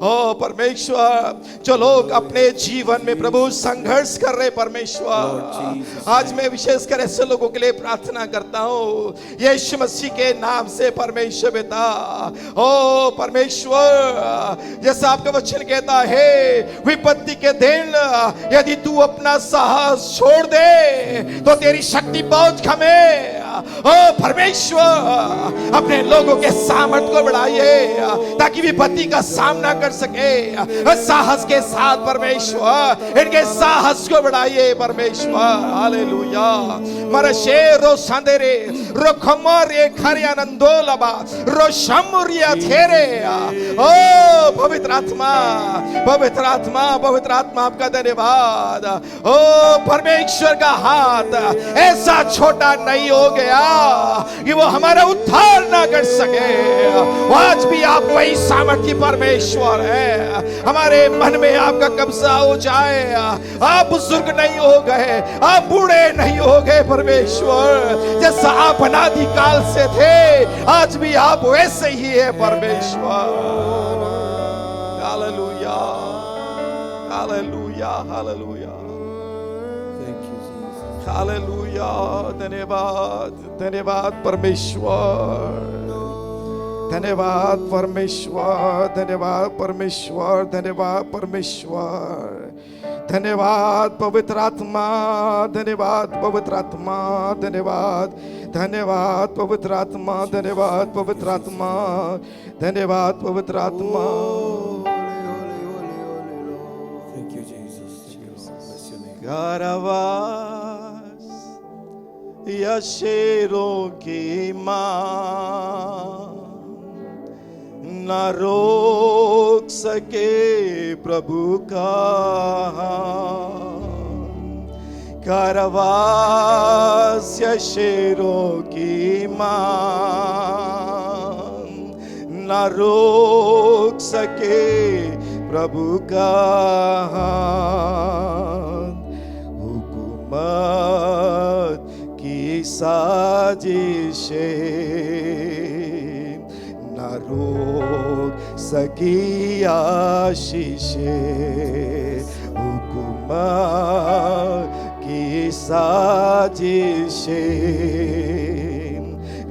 ओ परमेश्वर, जो लोग अपने जीवन में प्रभु संघर्ष कर रहे परमेश्वर, आज मैं विशेषकर ऐसे लोगों के लिए प्रार्थना करता हूँ यीशु मसीह के नाम से परमेश्वर पिता। ओ परमेश्वर, जैसा आपका वचन कहता है, विपत्ति के दिन यदि तू अपना साहस छोड़ दे तो तेरी शक्ति बहुत कम है। ओ परमेश्वर, अपने लोगों के सामर्थ्य को बढ़ाइए ताकि विपत्ति का सामना कर सके साहस के साथ परमेश्वर, इनके साहस को बढ़ाइए परमेश्वर। हालेलुया। मरशेरो संदेरे रो खमरे खरियानंदो लबा रो शमुरिया थेरे। ओ पवित्र आत्मा, पवित्र आत्मा, पवित्र आत्मा, आपका धन्यवाद। ओ परमेश्वर का हाथ ऐसा छोटा नहीं हो गया कि वो हमारा उद्धार ना कर सके। आज भी आप वही सामर्थ्य परमेश्वर है, हमारे मन में आपका कब्जा हो जाए। आप बुजुर्ग नहीं हो गए, आप बूढ़े नहीं हो गए परमेश्वर, जैसा आप अनादि काल से थे, आज भी आप वैसे ही है परमेश्वर। Hallelujah, hallelujah, hallelujah, hallelujah. धन्यवाद, धन्यवाद परमेश्वर, धन्यवाद परमेश्वर, धन्यवाद परमेश्वर, धन्यवाद परमेश्वर, धन्यवाद पवित्र आत्मा, धन्यवाद पवित्र आत्मा, धन्यवाद, धन्यवाद पवित्र आत्मा, धन्यवाद पवित्र आत्मा, धन्यवाद पवित्र आत्मा। God of us, या शेरों की मां न रोक सके प्रभु का कारवास, या शेरों की मां न रोक सके प्रभु का हुकूमत की साजिशें न रोक सकी आशीषें, हुकूमत की साजिशें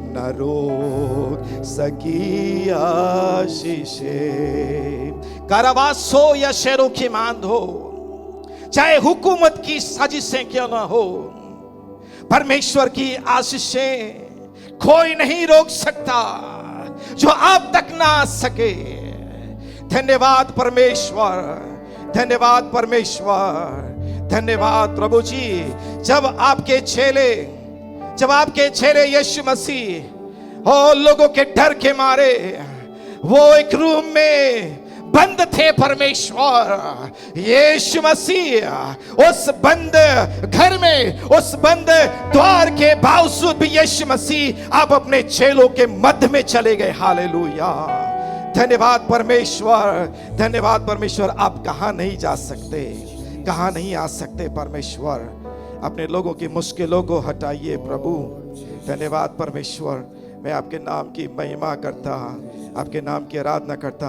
न रोक सकी आशीषें। कारावास हो या शेरों की मांद हो, चाहे हुकूमत की साजिशें क्यों ना हो, परमेश्वर की आशीषें कोई नहीं रोक सकता जो आप तक ना आ सके। धन्यवाद परमेश्वर, धन्यवाद परमेश्वर, धन्यवाद प्रभु जी। जब आपके चेले यीशु मसीह और लोगों के डर के मारे वो एक रूम में बंद थे परमेश्वर, यीशु मसीह उस बंद घर में, उस बंद द्वार के बावजूद भी यीशु मसीह आप अपने चेलों के मध्य में चले गए। हालेलुया, धन्यवाद परमेश्वर, धन्यवाद परमेश्वर। आप कहां नहीं जा सकते, कहां नहीं आ सकते परमेश्वर, अपने लोगों की मुश्किलों को हटाइए प्रभु। धन्यवाद परमेश्वर। मैं आपके नाम की महिमा करता, आपके नाम की आराधना करता,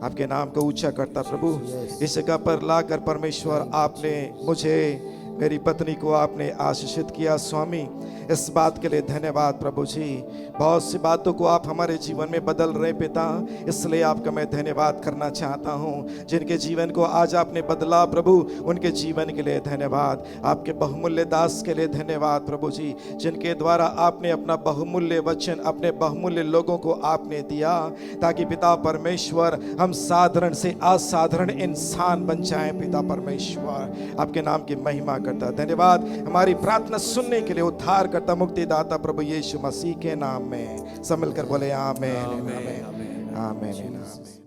आपके नाम को ऊंचा करता प्रभु। इस जगह पर लाकर परमेश्वर आपने मुझे मेरी पत्नी को आपने आशीषित किया स्वामी, इस बात के लिए धन्यवाद प्रभु जी। बहुत सी बातों को आप हमारे जीवन में बदल रहे पिता, इसलिए आपका मैं धन्यवाद करना चाहता हूँ। जिनके जीवन को आज आपने बदला प्रभु, उनके जीवन के लिए धन्यवाद। आपके बहुमूल्य दास के लिए धन्यवाद प्रभु जी, जिनके द्वारा आपने अपना बहुमूल्य वचन अपने बहुमूल्य लोगों को आपने दिया, ताकि पिता परमेश्वर हम साधारण से असाधारण इंसान बन जाएं। पिता परमेश्वर आपके नाम की महिमा करता धन्यवाद। हमारी प्रार्थना सुनने के लिए उद्धार करता मुक्तिदाता प्रभु यीशु मसीह के नाम में सब मिलकर बोले आमीन आमीन आमीन आमीन।